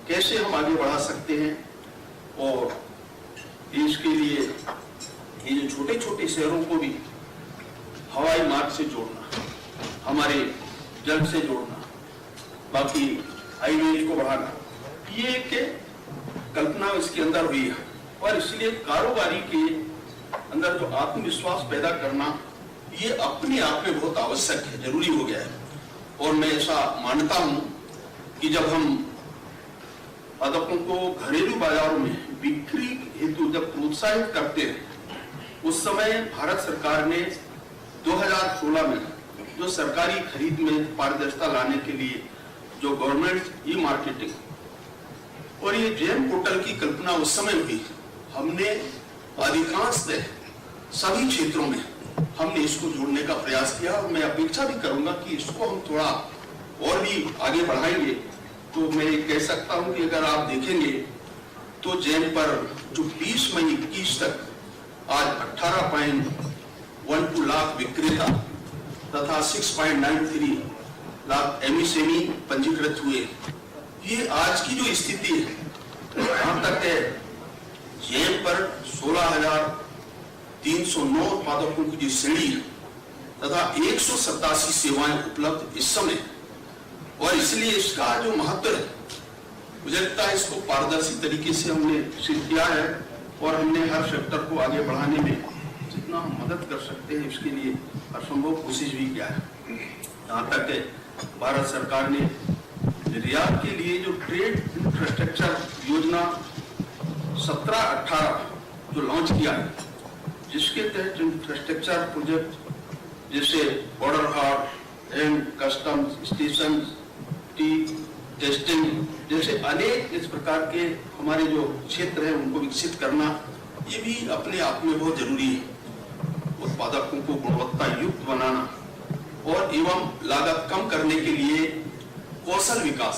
कैसे हम आगे बढ़ा सकते हैं, और देश के लिए ये जो छोटे छोटे शहरों को भी हवाई मार्ग से जोड़ना, हमारे जल से जोड़ना, बाकी हाईवे को बढ़ाना, ये एक कल्पना इसके अंदर हुई है। और इसलिए कारोबारी के अंदर जो आत्मविश्वास पैदा करना, ये अपने आप में बहुत आवश्यक है, जरूरी हो गया है। और मैं ऐसा मानता हूं कि जब हम उत्पादकों को घरेलू बाजारों में बिक्री हेतु जब प्रोत्साहित करते हैं, उस समय भारत सरकार ने 2016 में जो सरकारी खरीद में पारदर्शिता लाने के लिए जो गवर्नमेंट ई मार्केटिंग और ये जेम पोर्टल की कल्पना उस समय हुई, हमने अधिकांशतः सभी क्षेत्रों में हमने इसको जोड़ने का प्रयास किया। और मैं अपेक्षा भी करूंगा कि इसको हम थोड़ा और भी आगे बढ़ाएंगे। तो मैं कह सकता हूं कि अगर आप देखेंगे तो जेम पर जो 20 मई 21 तक आज 18.12 लाख विक्रेता तथा 6.93 लाख एमएसएमई पंजीकृत हुए। ये आज की जो स्थिति है, यहां तक है जेम पर 16,309 उत्पादकों की जो श्रेणी है तथा 187 सेवाएं उपलब्ध इस समय। और इसलिए इसका जो महत्व है, मुझे लगता है इसको पारदर्शी तरीके से हमने सिद्ध किया है और हमने हर सेक्टर को आगे बढ़ाने में जितना हम मदद कर सकते हैं इसके लिए असंभव कोशिश भी किया है। यहाँ तक है भारत सरकार ने निर्यात के लिए जो ट्रेड इंफ्रास्ट्रक्चर योजना 17-18 जो लॉन्च किया है, जिसके तहत इंफ्रास्ट्रक्चर प्रोजेक्ट जैसे बॉर्डर हाट and custom station, tea testing जैसे अनेक इस प्रकार के हमारे जो क्षेत्र है उनको विकसित करना, ये भी अपने आप में बहुत जरूरी है। उत्पादकों को गुणवत्ता युक्त बनाना और एवं लागत कम करने के लिए कौशल विकास,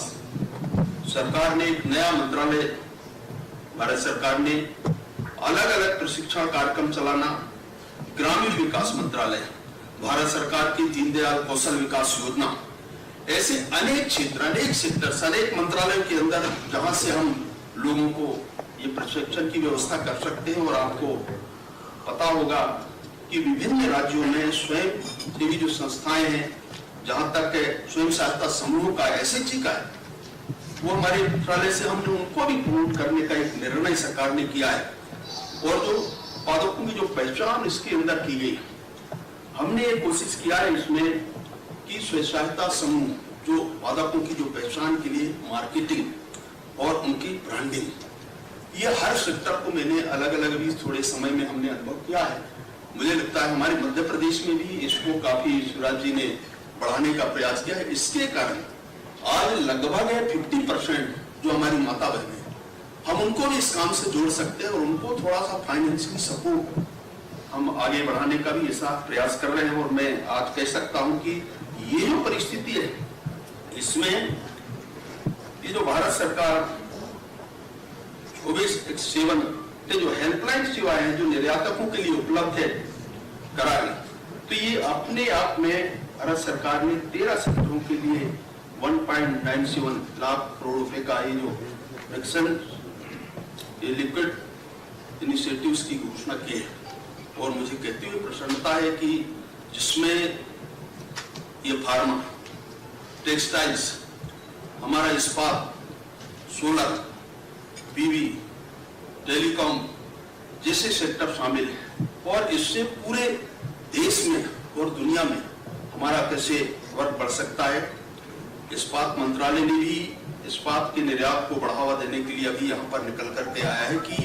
सरकार ने एक नया मंत्रालय भारत सरकार ने अलग अलग प्रशिक्षण कार्यक्रम चलाना, ग्रामीण विकास मंत्रालय, भारत सरकार की दीनदयाल कौशल विकास योजना, ऐसे अनेक क्षेत्र, अनेक सेक्टर्स, अनेक मंत्रालयों के अंदर जहां से हम लोगों को ये प्रशिक्षण की व्यवस्था कर सकते हैं। और आपको पता होगा कि विभिन्न राज्यों में स्वयं सेवी जो संस्थाएं हैं, जहां तक स्वयं सहायता समूह का SHG का है, वो हमारे मंत्रालय से हमने उनको भी प्रमोट करने का एक निर्णय सरकार ने किया है। और जो उत्पादकों की जो पहचान इसके अंदर की गई, हमने ये कोशिश किया है इसमें कि स्वयं सहायता समूह जो उत्पादकों की जो पहचान के लिए मार्केटिंग और उनकी ब्रांडिंग, ये हर सेक्टर को मैंने अलग अलग भी थोड़े समय में हमने अनुभव किया है। मुझे लगता है हमारे मध्य प्रदेश में भी इसको काफी शिवराज जी ने बढ़ाने का प्रयास किया है। इसके कारण आज लगभग 50% जो हमारी माता बहनें हैं, हम उनको भी इस काम से जोड़ सकते हैं और उनको थोड़ा सा फाइनेंशियल सपोर्ट हम आगे बढ़ाने का भी ऐसा प्रयास कर रहे हैं। और मैं आज कह सकता हूं कि ये जो परिस्थिति है, इसमें ये जो भारत सरकार 24/7 जो हेल्पलाइन सेवाएं हैं जो निर्यातकों के लिए उपलब्ध है करा रही, तो ये अपने आप में भारत सरकार ने 13 सेक्टरों के लिए 1.97 लाख करोड़ रुपए का ये जो एक्शन लिक्विड इनिशिएटिव्स की घोषणा की है। और मुझे कहते हुए प्रसन्नता है कि जिसमें ये फार्मा, टेक्सटाइल्स, हमारा इस्पात, सोलर, PV, टेलीकॉम जैसे सेक्टर शामिल हैं। और इससे पूरे देश में और दुनिया में हमारा कैसे वर्क बढ़ सकता है। इस्पात मंत्रालय ने भी इस्पात के निर्यात को बढ़ावा देने के लिए अभी यहाँ पर निकल करके आया है कि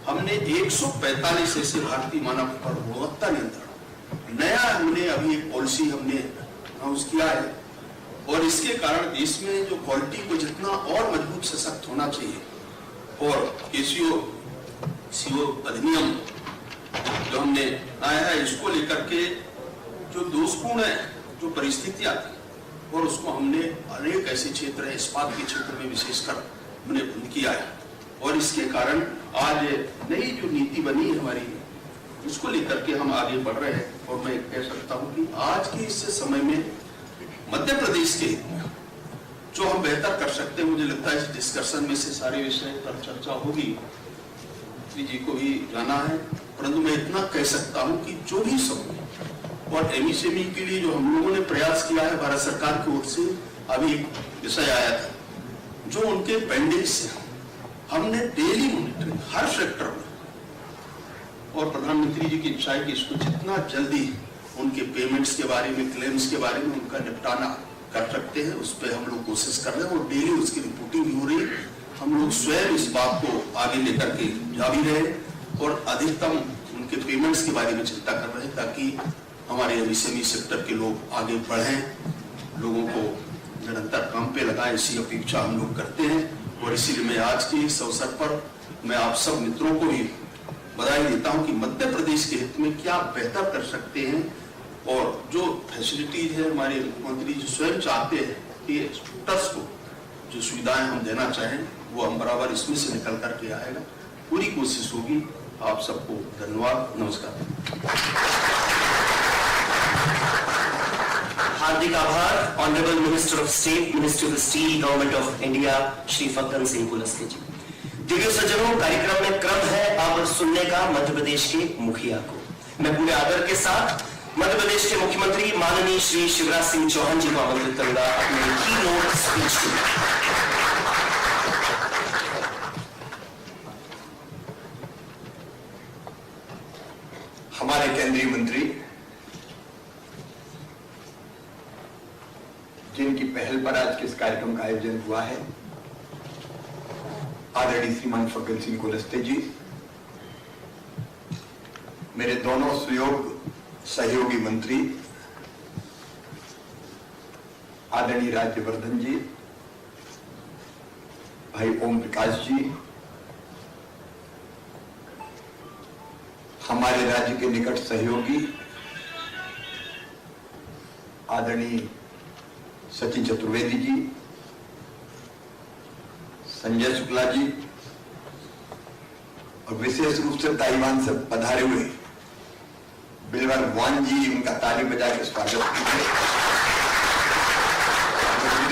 हमने 145 ऐसे भारतीय मानक और गुणवत्ता नियंत्रण नया हमने अभी एक पॉलिसी हमने अनाउंस किया है। और इसके कारण देश में जो क्वालिटी को जितना और मजबूत सशक्त होना चाहिए, और KCO अधिनियम जो हमने आया है, इसको लेकर के जो दोषपूर्ण है जो परिस्थितियां थी, और उसको हमने अनेक ऐसे क्षेत्र है, इस्पात के क्षेत्र में विशेषकर हमने बंद किया है। और इसके कारण आज नई जो नीति बनी है हमारी, उसको लेकर के हम आगे बढ़ रहे हैं। और मैं कह सकता हूं कि आज के इस समय में मध्य प्रदेश के जो हम बेहतर कर सकते हैं, मुझे लगता है इस डिस्कशन में से सारे विषय पर चर्चा होगी, जी को भी जाना है। परंतु मैं इतना कह सकता हूं कि जो भी समूह और MSME के लिए जो हम लोगों ने प्रयास किया है भारत सरकार की ओर से, अभी एक विषय आया था जो उनके पेंडिंग से हमने डेली मॉनिटरिंग हर सेक्टर में, और प्रधानमंत्री जी की इच्छा है कि इसको जितना जल्दी उनके पेमेंट्स के बारे में, क्लेम्स के बारे में उनका निपटाना कर सकते हैं, उस पर हम लोग कोशिश कर रहे हैं। और डेली उसकी रिपोर्टिंग भी हो रही है। हम लोग स्वयं इस बात को आगे लेकर के जा भी रहे और अधिकतम उनके पेमेंट्स के बारे में चिंता कर रहे हैं, ताकि हमारे MSME सेक्टर के लोग आगे बढ़ें, लोगों को निरंतर काम पे लगाए, ऐसी अपेक्षा हम लोग करते हैं। और इसीलिए मैं आज के इस अवसर पर मैं आप सब मित्रों को भी बधाई देता हूं कि मध्य प्रदेश के हित में क्या बेहतर कर सकते हैं। और जो फैसिलिटीज है, हमारे मुख्यमंत्री जो स्वयं चाहते हैं कि एक्सपोर्टर्स को जो सुविधाएं हम देना चाहें, वो हम बराबर इसमें से निकल करके आएगा। पूरी कोशिश होगी। आप सबको धन्यवाद, नमस्कार। हार्दिक आभार honourable minister of state, ministry of steel, government of India, Shri Faggan Singh Kulaste ji. दिव्य सज्जनों, कार्यक्रम में क्रम है अब सुनने का मध्य प्रदेश के मुखिया को। मैं पूरे आदर के साथ मध्य प्रदेश के मुख्यमंत्री माननीय श्री शिवराज सिंह चौहान जी को आमंत्रित करूंगा अपने कीनोट स्पीच के लिए। हमारे केंद्रीय मंत्री जिनकी पहल पर आज के इस कार्यक्रम का आयोजन हुआ है, आदरणीय श्रीमान फग्गन सिंह कुलस्ते जी, मेरे दोनों सहयोगी मंत्री आदरणीय राज्यवर्धन जी, भाई ओम प्रकाश जी, हमारे राज्य के निकट सहयोगी आदरणीय सचिन चतुर्वेदी जी, संजय शुक्ला जी, और विशेष रूप से ताइवान से पधारे हुए बिलवर वान जी, उनका ताली बजा के स्वागत कीजिए।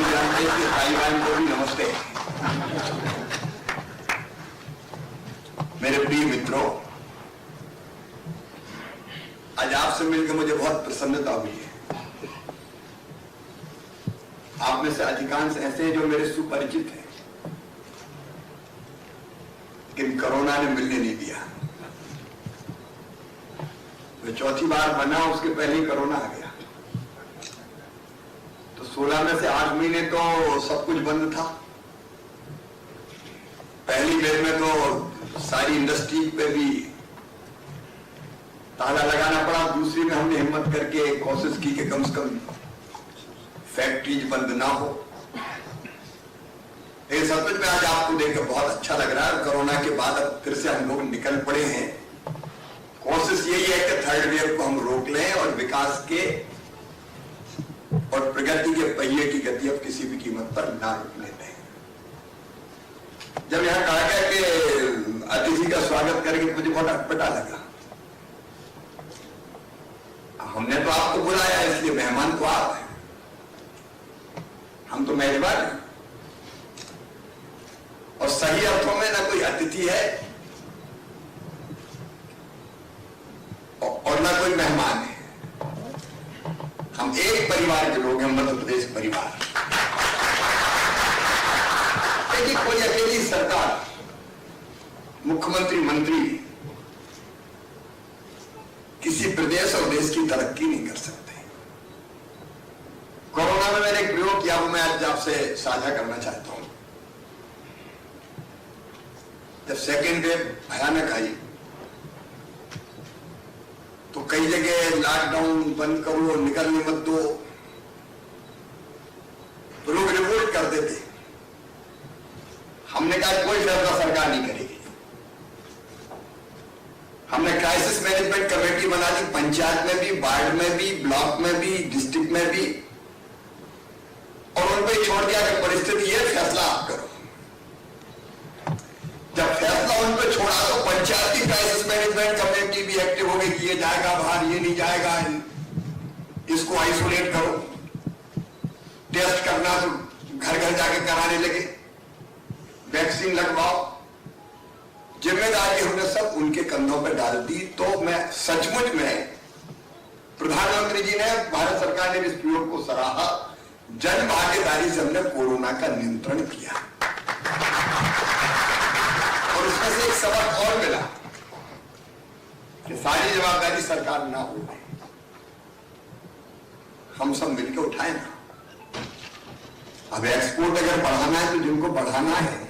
जानते हैं कि ताइवान को भी नमस्ते। मेरे प्रिय मित्रों, आज आपसे मिलकर मुझे बहुत प्रसन्नता हुई है। आप में से अधिकांश ऐसे हैं जो मेरे सुपरिचित हैं, लेकिन कोरोना ने मिलने नहीं दिया। तो चौथी बार बना, उसके पहले ही कोरोना आ गया। तो 16 में से 8 महीने तो सब कुछ बंद था। पहली वेव में तो सारी इंडस्ट्री पे भी ताला लगाना पड़ा। दूसरी में हमने हिम्मत करके कोशिश की कि कम से कम फैक्ट्रीज बंद ना हो। ये सब कुछ में आज आपको देखकर बहुत अच्छा लग रहा है। कोरोना के बाद अब फिर से हम लोग निकल पड़े हैं। कोशिश यही है कि थर्ड वेव को हम रोक लें और विकास के और प्रगति के पहिए की गति अब किसी भी कीमत पर ना रुकने दें। जब यहां कहा गया कि अतिथि का स्वागत करेंगे तो मुझे बहुत अटपटा लगा। हमने तो आपको बुलाया, इसलिए मेहमान तो आप हैं, हम तो मेहमान हैं। और सही अर्थों में ना कोई अतिथि है और ना कोई मेहमान है। हम एक परिवार के लोग हैं, मध्य प्रदेश परिवार। यदि कोई अकेली सरकार, मुख्यमंत्री, मंत्री किसी प्रदेश और देश की तरक्की नहीं कर सकते। कोरोना में मैंने एक प्रयोग किया, वो मैं आज आपसे साझा करना चाहता हूं। जब सेकेंड वेव भयानक आई तो कई जगह लॉकडाउन बंद करो, निकलने मत दो, तो लोग रिवोल्ट कर देते। हमने कहा कोई फैसला सरकार नहीं करेगी। हमने क्राइसिस मैनेजमेंट कमेटी बना दी, पंचायत में भी, वार्ड में भी, ब्लॉक में भी, डिस्ट्रिक्ट में भी, और उन पर छोड़ दिया कि परिस्थिति है, फैसला आप करो। जब फैसला उन पर छोड़ा तो पंचायती क्राइसिस मैनेजमेंट कमेटी भी एक्टिव हो गई कि ये जाएगा बाहर, ये नहीं जाएगा, इसको आइसोलेट करो। टेस्ट करना तो घर घर जाके कराने लगे, वैक्सीन लगवाओ। जिम्मेदारी हमने सब उनके कंधों पर डाल दी। तो मैं सचमुच में, प्रधानमंत्री जी ने, भारत सरकार ने इस प्रयोग को सराहा। जन भागीदारी से हमने कोरोना का नियंत्रण किया और उसमें से एक सबक और मिला कि सारी जवाबदारी सरकार ना हो, हम सब मिलकर उठाए ना। अब एक्सपोर्ट अगर बढ़ाना है तो जिनको बढ़ाना है,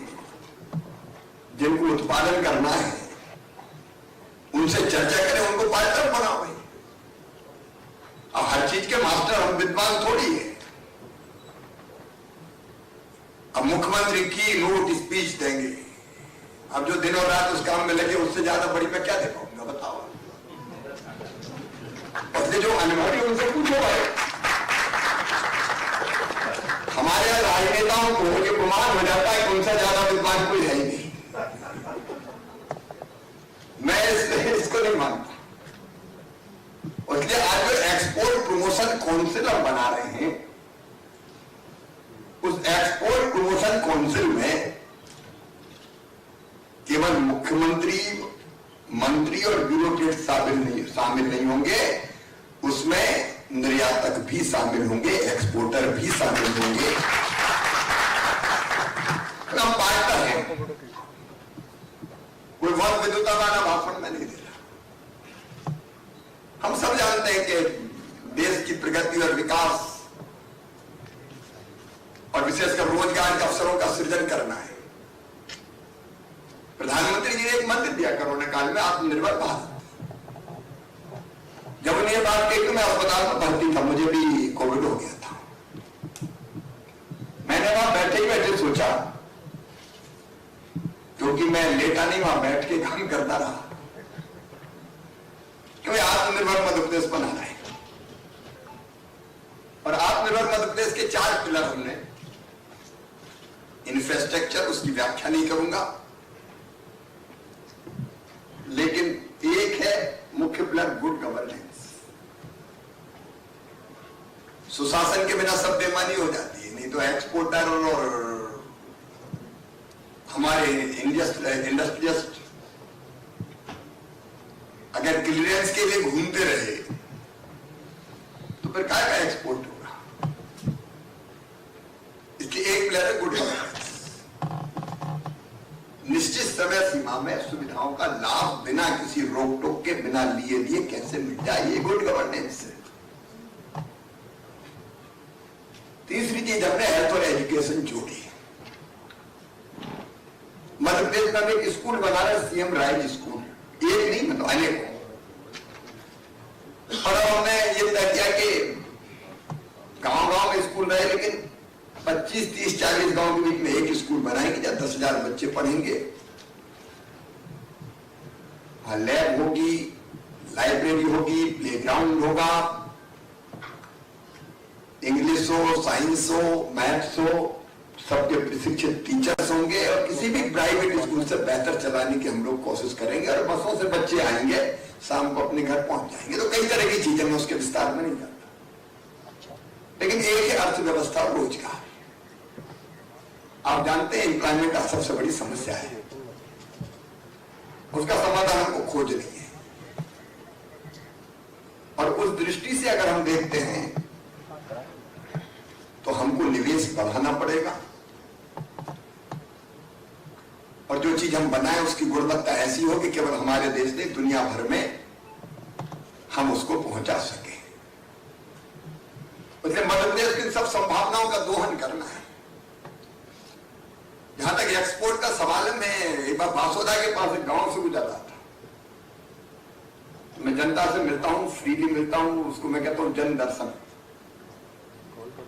जिनको उत्पादन करना है, उनसे चर्चा करें, उनको पार्टनर बनाओ भाई। अब हर चीज के मास्टर हम विद्वान थोड़ी है। अब मुख्यमंत्री की नोट स्पीच देंगे, अब जो दिन और रात उस काम में लगे, उससे ज्यादा बड़ी मैं क्या दे पाऊंगा बताओ। और जो अनुभवी उनसे पूछो भाई। हमारे राजनेताओं को ये गुमान हो जाता है कि उनसे ज्यादा विद्वान कोई है ही नहीं। मैं इसको नहीं मानता। इसलिए आज जो एक्सपोर्ट प्रमोशन काउंसिलर बना रहे हैं, उस एक्सपोर्ट प्रमोशन काउंसिल में केवल मुख्यमंत्री, मंत्री और ब्यूरोक्रेट शामिल नहीं होंगे, उसमें निर्यातक भी शामिल होंगे, एक्सपोर्टर भी शामिल होंगे। हम पार्टनर हैं। कोई बहुत विद्वता वाला भाषण में नहीं दे रहा। हम सब जानते हैं कि देश की प्रगति और विकास और विशेषकर रोजगार के अवसरों का सृजन करना है। प्रधानमंत्री जी ने एक मंत्र दिया कोरोना काल में, आत्मनिर्भर भारत। जब उन्हें बात कही तो मैं अस्पताल में भर्ती था, मुझे भी कोविड हो गया था। मैंने वहां बैठे ही बैठे सोचा, क्योंकि मैं लेटा नहीं, वहां बैठ के काम करता रहा, क्योंकि आत्मनिर्भर मध्य प्रदेश बनाना है। और आत्मनिर्भर मध्य प्रदेश के 4 पिलर हमने, इंफ्रास्ट्रक्चर, उसकी व्याख्या नहीं करूंगा, सुशासन के बिना सब बेईमानी हो जाती है। नहीं तो एक्सपोर्टर और हमारे इंडस्ट्रियलिस्ट अगर क्लियरेंस के लिए घूमते रहे तो फिर क्या का एक्सपोर्ट होगा। इसलिए एक प्लेयर है गुड गवर्नेंस, निश्चित समय सीमा में सुविधाओं का लाभ बिना किसी रोक टोक के बिना लिए कैसे मिल जाए, ये गुड गवर्नेंस है। तीसरी चीज हमने हेल्थ और एजुकेशन जोड़ी। मध्य प्रदेश में एक स्कूल बना रहा है सीएम राइज स्कूल, एक नहीं मतलब अनेक। और हमने ये तय किया कि गांव-गांव में स्कूल रहे, लेकिन 25, 30, 40 गांव के बीच में एक स्कूल बनाएंगे जहां 10,000 बच्चे पढ़ेंगे। वहां लैब होगी, लाइब्रेरी होगी, प्लेग्राउंड होगा, इंग्लिश हो, साइंस हो, मैथ्स हो, सबके प्रशिक्षित टीचर्स होंगे। और किसी भी प्राइवेट स्कूल से बेहतर चलाने की हम लोग कोशिश करेंगे। और बसों से बच्चे आएंगे, शाम को अपने घर पहुंच जाएंगे। तो कई तरह की चीजें, मैं उसके विस्तार में नहीं जाता, लेकिन एक है अर्थव्यवस्था और रोजगार। आप जानते हैं एम्प्लॉयमेंट सबसे बड़ी समस्या है, उसका समाधान हमको खोज नहीं है। और उस दृष्टि से अगर हम देखते हैं तो हमको निवेश बढ़ाना पड़ेगा, और जो चीज हम बनाए उसकी गुणवत्ता ऐसी हो कि केवल हमारे देश नहीं दुनिया भर में हम उसको पहुंचा सके। इसलिए मध्य प्रदेश की सब संभावनाओं का दोहन करना है। जहां तक एक्सपोर्ट का सवाल है, मैं एक बार बासोदा के पास एक गांव से गुजर रहा था। मैं जनता से मिलता हूं, फ्रीली मिलता हूं, उसको मैं कहता हूं जन दर्शन।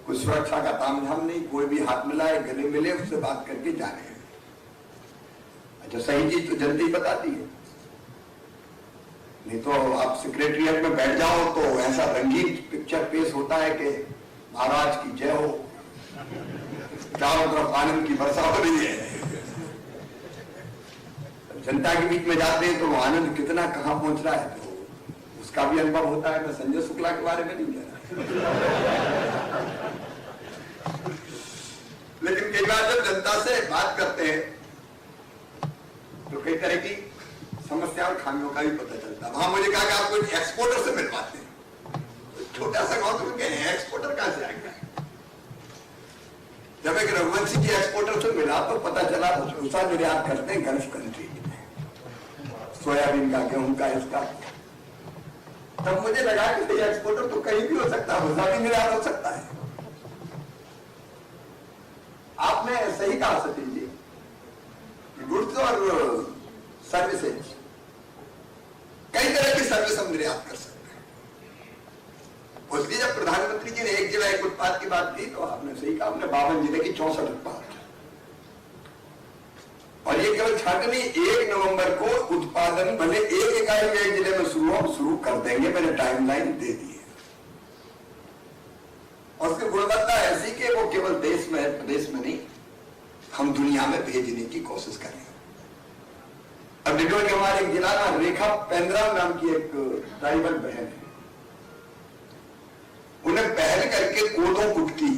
कोई सुरक्षा का तामझाम नहीं, कोई भी हाथ मिलाए, गले मिले, उससे बात करके जाने। अच्छा, सही चीज तो जल्दी बताती है, नहीं तो आप सेक्रेटरिएट में बैठ जाओ तो ऐसा रंगीन पिक्चर पेश होता है कि महाराज की जय हो, चारों तरफ आनंद की वर्षा हो रही है। जनता के बीच में जाते हैं तो वो आनंद कितना कहां पहुंच रहा है, तो उसका भी अनुभव होता है। मैं संजय शुक्ला के बारे में नहीं कह रहा, लेकिन कई बार जब जनता से बात करते हैं तो कई तरह की समस्या और खामियों का भी पता चलता है। वहां मुझे कहा कि आप कोई एक्सपोर्टर से मिल पाते हैं, छोटा सा गांव तो कहे एक्सपोर्टर कहां से आएगा। जब एक रघुवंशी जी एक्सपोर्टर से मिला तो पता चला भूसा निर्यात करते हैं गल्फ कंट्री में, सोयाबीन का, गेहूं का, इसका। तब मुझे लगा कि एक्सपोर्टर तो कहीं भी हो सकता है, भूसा भी निर्यात हो सकता है। आपने सही कहा सतीश जी, गुड्स और सर्विसेज, कई तरह की सर्विस हम निर्यात कर सकते हैं। इसलिए जब प्रधानमंत्री जी ने एक जिला एक उत्पाद की बात की तो आपने सही कहा, हमने 52 जिले की 64 उत्पाद, और ये केवल छाटे नहीं, 1 नवंबर को उत्पादन भले एक इकाई में एक जिले में शुरू कर देंगे, मैंने टाइमलाइन दे दी है। और उसकी गुणवत्ता ऐसी कि वो केवल देश में प्रदेश में नहीं, हम दुनिया में भेजने की कोशिश करें। अब देखो कि हमारे एक जिला में रेखा पेंद्रा नाम की एक ट्राइबल बहन है, उन्हें पहल करके कोदो कुटकी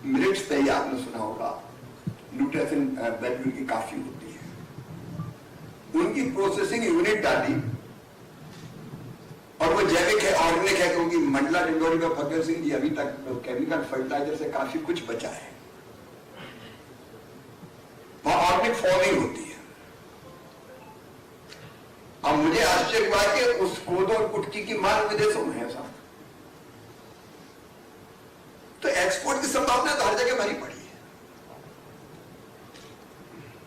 मिलेट्स पे आपने सुना होगा, न्यूट्रिशन वैल्यू की काफी होती है, उनकी प्रोसेसिंग यूनिट डाली, और वो जैविक है, ऑर्गेनिक है, क्योंकि मंडला डिंडोरी में फकर सिंह जी अभी तक केमिकल फर्टिलाइजर से काफी कुछ बचा है, वहां ऑर्गेनिक फार्मिंग होती है। अब मुझे आश्चर्य हुआ कि उस कोदो और कुटकी की मांग विदेशों में है साहब, तो एक्सपोर्ट की संभावना तो हर जगह भरी पड़ी है।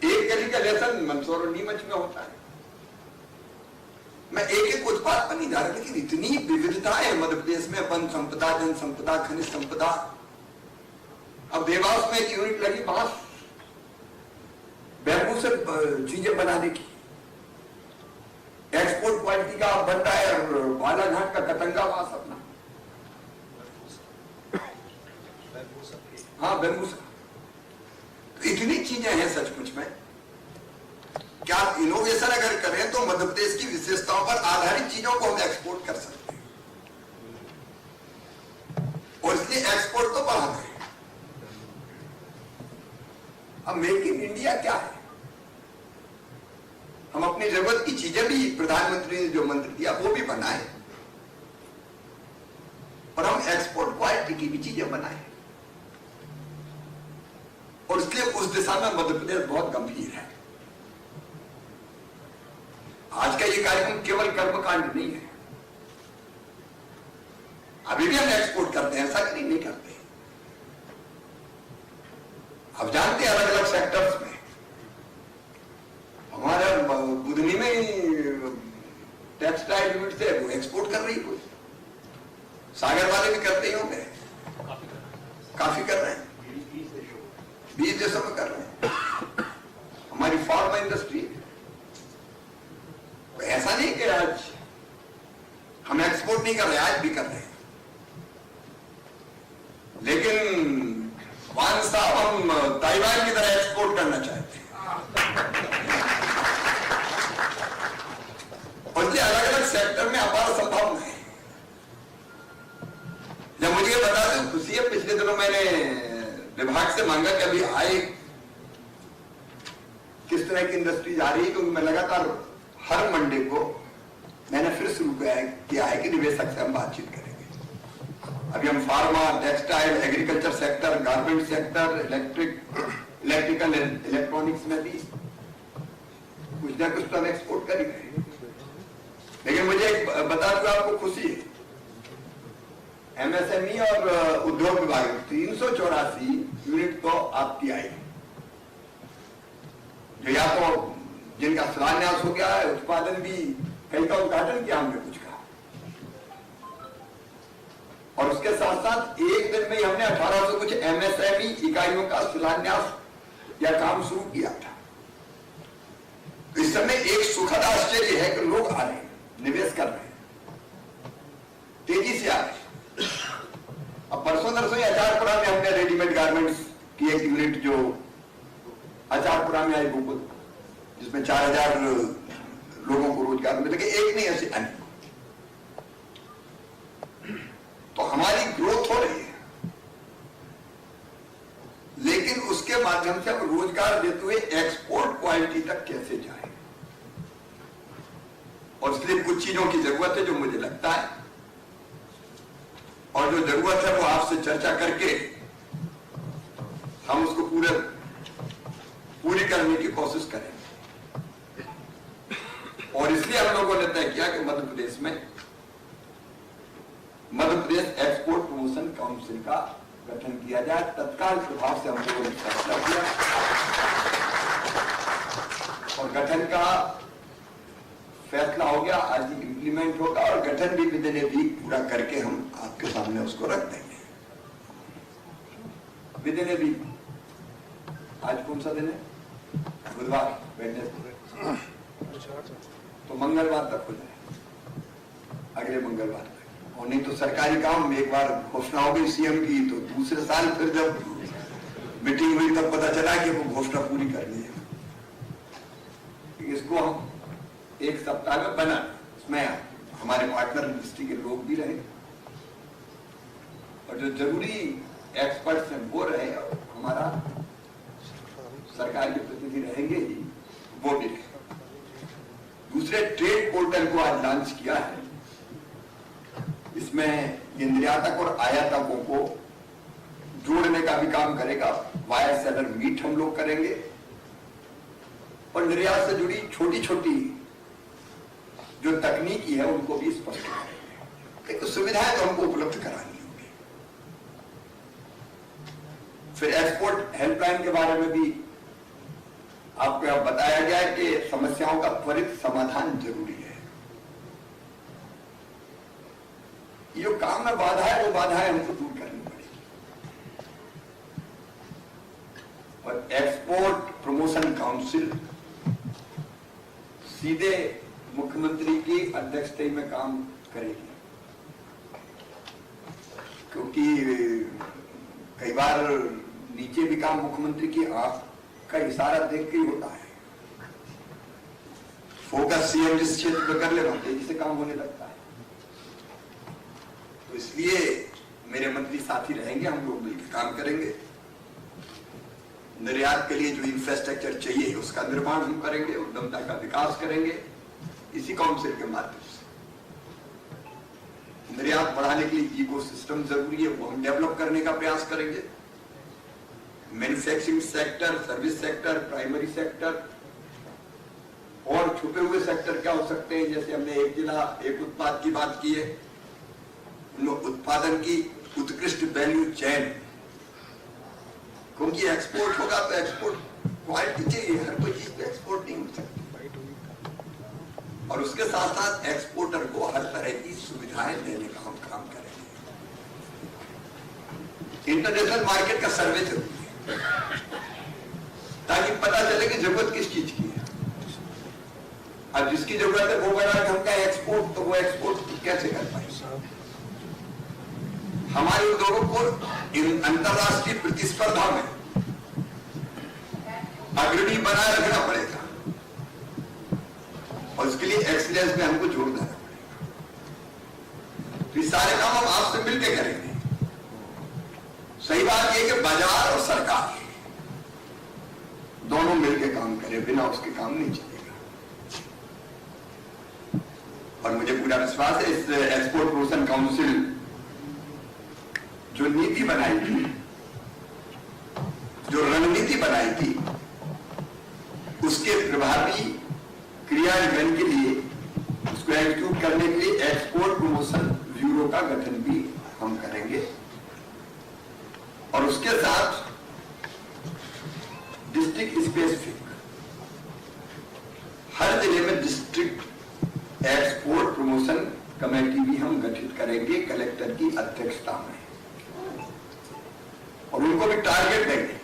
एक गली का लेसन मंदसौर और नीमच में होता है। मैं एक एक उत्पाद पर नहीं जा रहा, लेकिन इतनी विविधताएं है मध्य प्रदेश में, वन संपदा, जन संपदा, खनिज संपदा। अब देवास में एक यूनिट लगी बांस बैम्बू से चीजें बनाने की, एक्सपोर्ट क्वालिटी का बन रहा है। बालाघाट का कतंगा वास अपना, हाँ बैम्बूसा, तो इतनी चीजें हैं सचमुच में। क्या इनोवेशन अगर करें तो मध्य प्रदेश की विशेषताओं पर आधारित चीजों को हम एक्सपोर्ट कर सकते हैं। और मेक इन इंडिया क्या है? हम अपनी जरूरत की चीजें भी, प्रधानमंत्री ने जो मंत्र दिया वो भी बनाए, और हम एक्सपोर्ट क्वालिटी की भी चीजें बनाए। और इसलिए उस दिशा में मध्य प्रदेश बहुत गंभीर है। आज का ये कार्यक्रम केवल कर्मकांड नहीं है। अभी भी हम एक्सपोर्ट करते हैं, ऐसा कि नहीं करते। अब जानते हैं अलग अलग सेक्टर्स में, हमारा बुधनी में टेक्सटाइल यूनिट से वो एक्सपोर्ट कर रही है, सागर वाले भी करते ही होंगे, काफी कर रहे हैं, 20 देशों में कर रहे हैं। हमारी फार्मा इंडस्ट्री, ऐसा नहीं कि आज हम एक्सपोर्ट नहीं कर रहे, आज भी कर रहे हैं, लेकिन वान साहब हम ताइवान की तरह एक्सपोर्ट करना चाहते हैं। और ये अलग अलग सेक्टर में अपार संभावना है। जब मुझे बता दें, खुशी है, पिछले दिनों मैंने विभाग से मांगा कि अभी आए किस तरह की इंडस्ट्रीज आ रही है, क्योंकि मैं लगातार हर मंडे को मैंने फिर शुरू किया है कि निवेशक से हम बातचीत करेंगे। अभी हम pharma, textile, agriculture sector, garment sector, electrical, electronics में भी कुछ ना कुछ तो हम एक्सपोर्ट कर ही रहे हैं। लेकिन मुझे एक बता दूं आपको, खुशी है, एमएसएमई और उद्योग विभाग 384 यूनिट तो आपकी आई, जो या तो जिनका शिलान्यास हो गया है, उत्पादन भी कई का उद्घाटन किया हमने कुछ का, और उसके साथ साथ एक दिन में ही हमने 1800 कुछ एमएसएमई इकाइयों का शिलान्यास या काम शुरू किया था। इस समय एक सुखद आश्चर्य है कि लोग आ रहे हैं, निवेश कर रहे हैं, तेजी से आ रहे हैं। अब परसों नरसों अचारपुरा में हमने रेडीमेड गारमेंट्स की एक यूनिट जो अचारपुरा में आई, गोकुल, जिसमें 4000 लोगों को रोजगार मिलेगा, एक नहीं ऐसे अन्य। तो हमारी ग्रोथ हो रही है, लेकिन उसके माध्यम से हम रोजगार देते हुए एक्सपोर्ट क्वालिटी तक कैसे जाए, और इसलिए कुछ चीजों की जरूरत है जो मुझे लगता है, और जो जरूरत है वो आपसे चर्चा करके हम उसको पूरी करने की कोशिश करेंगे। और इसलिए हम लोगों ने तय किया कि मध्य प्रदेश में Madhya Pradesh export promotion council का गठन किया जाए। तत्काल प्रभाव से हम लोगों ने फैसला किया, और गठन का फैसला हो गया, आज ही इंप्लीमेंट होगा, और गठन भी विदिन ए वीक पूरा करके हम आपके सामने उसको रख देंगे विदिन ए वीक। आज कौन सा दिन है? बुधवार, वेडनेसडे, तो मंगलवार तक हो जाए, अगले मंगलवार तक। और नहीं तो सरकारी काम में एक बार घोषणा हो गई सीएम की, तो दूसरे साल फिर जब मीटिंग हुई तब पता चला कि वो घोषणा पूरी करनी है। इसको हम एक सप्ताह में बना, इसमें हमारे पार्टनर मिनिस्ट्री के लोग भी रहे, और जो जरूरी एक्सपर्ट्स हैं वो रहे, और हमारा सरकार के प्रतिनिधि रहेंगे ही, वो भी रहे। दूसरे ट्रेड पोर्टल को आज लॉन्च किया है, इसमें निर्यातक और आयातकों को जोड़ने का भी काम करेगा। वायर सेलर मीट हम लोग करेंगे, और निर्यात से जुड़ी छोटी छोटी जो तकनीकी है उनको भी स्पष्ट करेंगे। एक सुविधाएं तो हमको उपलब्ध करानी होगी। फिर एक्सपोर्ट हेल्पलाइन के बारे में भी आपको बताया गया है कि समस्याओं का त्वरित समाधान जरूरी है। ये जो काम में बाधा है, वो बाधाएं हमको दूर करनी पड़ेगी। और एक्सपोर्ट प्रमोशन काउंसिल सीधे मुख्यमंत्री की अध्यक्षता में काम करेगी, क्योंकि कई बार नीचे भी काम मुख्यमंत्री की आंख का इशारा देख के ही होता है। फोकस सीएम जिस क्षेत्र पर कर ले वहां तेजी से काम होने लगता है। तो इसलिए मेरे मंत्री साथी रहेंगे, हम लोग मिलकर काम करेंगे। निर्यात के लिए जो इंफ्रास्ट्रक्चर चाहिए उसका निर्माण हम करेंगे, उद्यमता का विकास करेंगे इसी काउंसिल के माध्यम से। निर्यात बढ़ाने के लिए इकोसिस्टम जरूरी है, वो हम डेवलप करने का प्रयास करेंगे। Manufacturing sector, service sector, primary sector और छुपे हुए सेक्टर क्या हो सकते हैं, जैसे हमने एक जिला एक उत्पाद की बात की है, उत्पादन की उत्कृष्ट वैल्यू चेन, क्योंकि एक्सपोर्ट होगा तो एक्सपोर्ट क्वालिटी चाहिए, हर कोई चीज पे एक्सपोर्ट नहीं हो सकती। और उसके साथ साथ एक्सपोर्टर को हर तरह की सुविधाएं देने का हम काम करेंगे। इंटरनेशनल मार्केट का सर्वे जरूरी है ताकि पता चले कि जरूरत किस चीज की है। अब जिसकी जरूरत है वो बना हम का एक्सपोर्ट, तो वो एक्सपोर्ट कैसे कर पाएंगे। हमारे उद्योगों को अंतरराष्ट्रीय प्रतिस्पर्धा में अग्रणी बनाए रखना पड़ेगा और इसके लिए एक्सीलेंस में हमको जोर देना पड़ेगा। तो ये सारे काम हम आपसे मिलकर करेंगे। सही बात यह कि बाजार और सरकार दोनों मिलकर काम करें, बिना उसके काम नहीं चलेगा। और मुझे पूरा विश्वास है इस एक्सपोर्ट प्रमोशन काउंसिल जो नीति बनाई थी, जो रणनीति बनाई थी, उसके प्रभावी क्रियान्वयन के लिए, उसको एग्जीक्यूट करने के लिए एक्सपोर्ट प्रमोशन ब्यूरो का गठन भी हम करेंगे। और उसके साथ डिस्ट्रिक्ट स्पेसिफिक हर जिले में डिस्ट्रिक्ट एक्सपोर्ट प्रमोशन कमेटी भी हम गठित करेंगे कलेक्टर की अध्यक्षता में, और उनको भी टारगेट देंगे।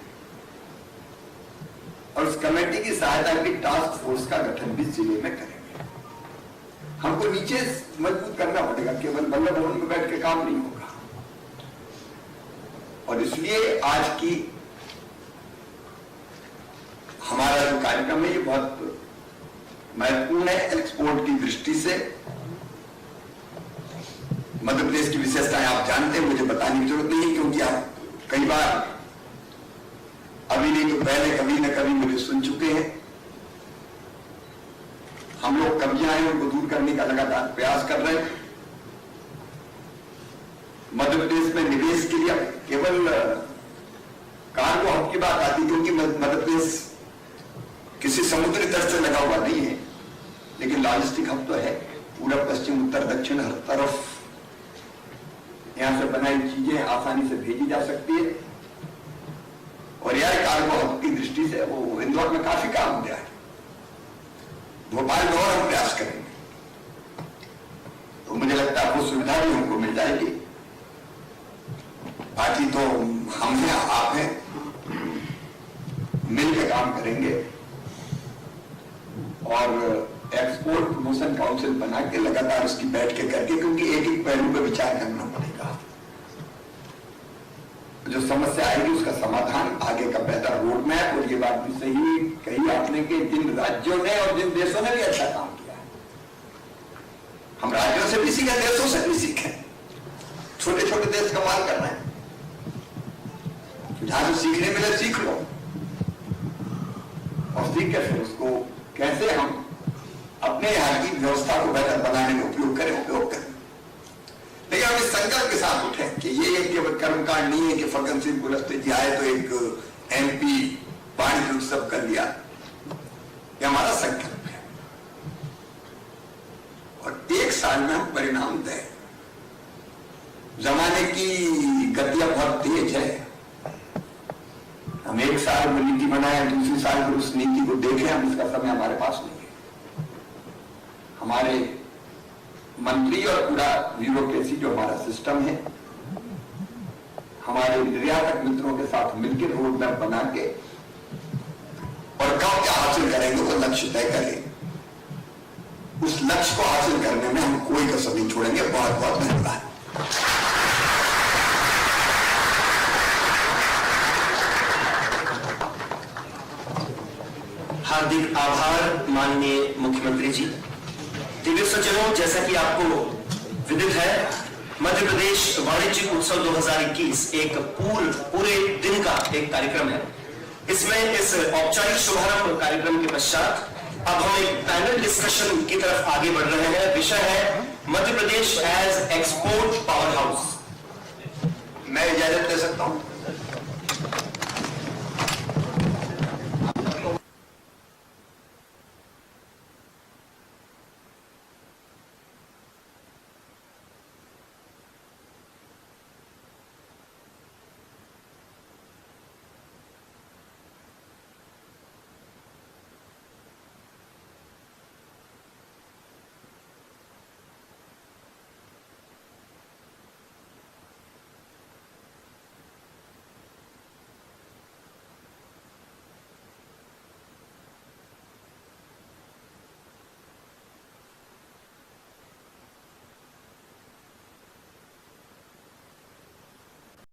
और उस कमेटी की सहायता की टास्क फोर्स का गठन भी जिले में करेंगे। हमको नीचे मजबूत करना पड़ेगा, केवल बल्लभ भवन में बैठ के काम नहीं होगा। और इसलिए आज की हमारा जो कार्यक्रम है ये बहुत महत्वपूर्ण है एक्सपोर्ट की दृष्टि से। मध्य प्रदेश की विशेषताएं आप जानते हैं, मुझे बताने की जरूरत नहीं, क्योंकि आप कई बार अभी नहीं तो पहले कभी न कभी मुझे सुन चुके हैं। हम लोग कमियां हैं उनको दूर करने का लगातार प्रयास कर रहे हैं। मध्य प्रदेश में निवेश के लिए केवल कार्गो हब की बात आती, क्योंकि मध्य प्रदेश किसी समुद्री तट से लगा हुआ नहीं है, लेकिन लॉजिस्टिक हब तो है। पूरब, पश्चिम, उत्तर, दक्षिण हर तरफ यहां से बनाई चीजें आसानी से भेजी जा सकती है। और यह कार्गो हब की दृष्टि से वो इंदौर में काफी काम हो गया है, भोपाल में और हम प्रयास करेंगे। तो मुझे लगता है वो सुविधा भी हमको मिल जाएगी। बाकी तो हम हैं, आप हैं, मिलकर काम करेंगे और एक्सपोर्ट प्रमोशन काउंसिल बना के लगातार उसकी बैठकें करके, क्योंकि एक एक पहलू पर विचार करना पड़ेगा। जो समस्या आएगी उसका समाधान, आगे का बेहतर रोड मैप। और ये बात भी सही कही आपने कि जिन राज्यों ने और जिन देशों ने भी अच्छा काम किया है, हम राज्यों से भी सीखे, देशों से भी सीखे। छोटे छोटे देश कमाल कर रहे हैं, जहां से सीखने मिले सीख लो, और सीख के फिर उसको कैसे हम अपने यहाँ की व्यवस्था को बेहतर बनाने में उपयोग करें। लेकिन हम इस संकल्प के साथ उठे कि ये एक केवल कर्मकांड नहीं है कि फग्गन सिंह कुलस्ते जी आए तो एक MP वाणिज्य उत्सव कर लिया। ये हमारा संकल्प है और एक साल में हम परिणाम दें। जमाने की गतियां बहुत तेज है। हम एक साल में नीति बनाए, दूसरी साल में उस नीति को देखें, हम इसका समय हमारे पास नहीं है। हमारे मंत्री और पूरा ब्यूरोक्रेसी जो हमारा सिस्टम है, हमारे निर्यातक मित्रों के साथ मिलकर रोड मैप बना के और कब क्या हासिल करेंगे वो लक्ष्य तय करें। उस लक्ष्य को हासिल करने में हम कोई कसर नहीं छोड़ेंगे। बहुत बहुत धन्यवाद। हार्दिक आभार माननीय मुख्यमंत्री जी। दिव्य सज्जनों, जैसा कि आपको विदित है, मध्य प्रदेश वाणिज्यिक उत्सव 2021 एक पूरे दिन का एक कार्यक्रम है इसमें इस औपचारिक शुभारंभ कार्यक्रम के पश्चात अब हम एक पैनल डिस्कशन की तरफ आगे बढ़ रहे हैं। विषय है Madhya Pradesh as export power house. मैं इजाजत ले सकता हूं।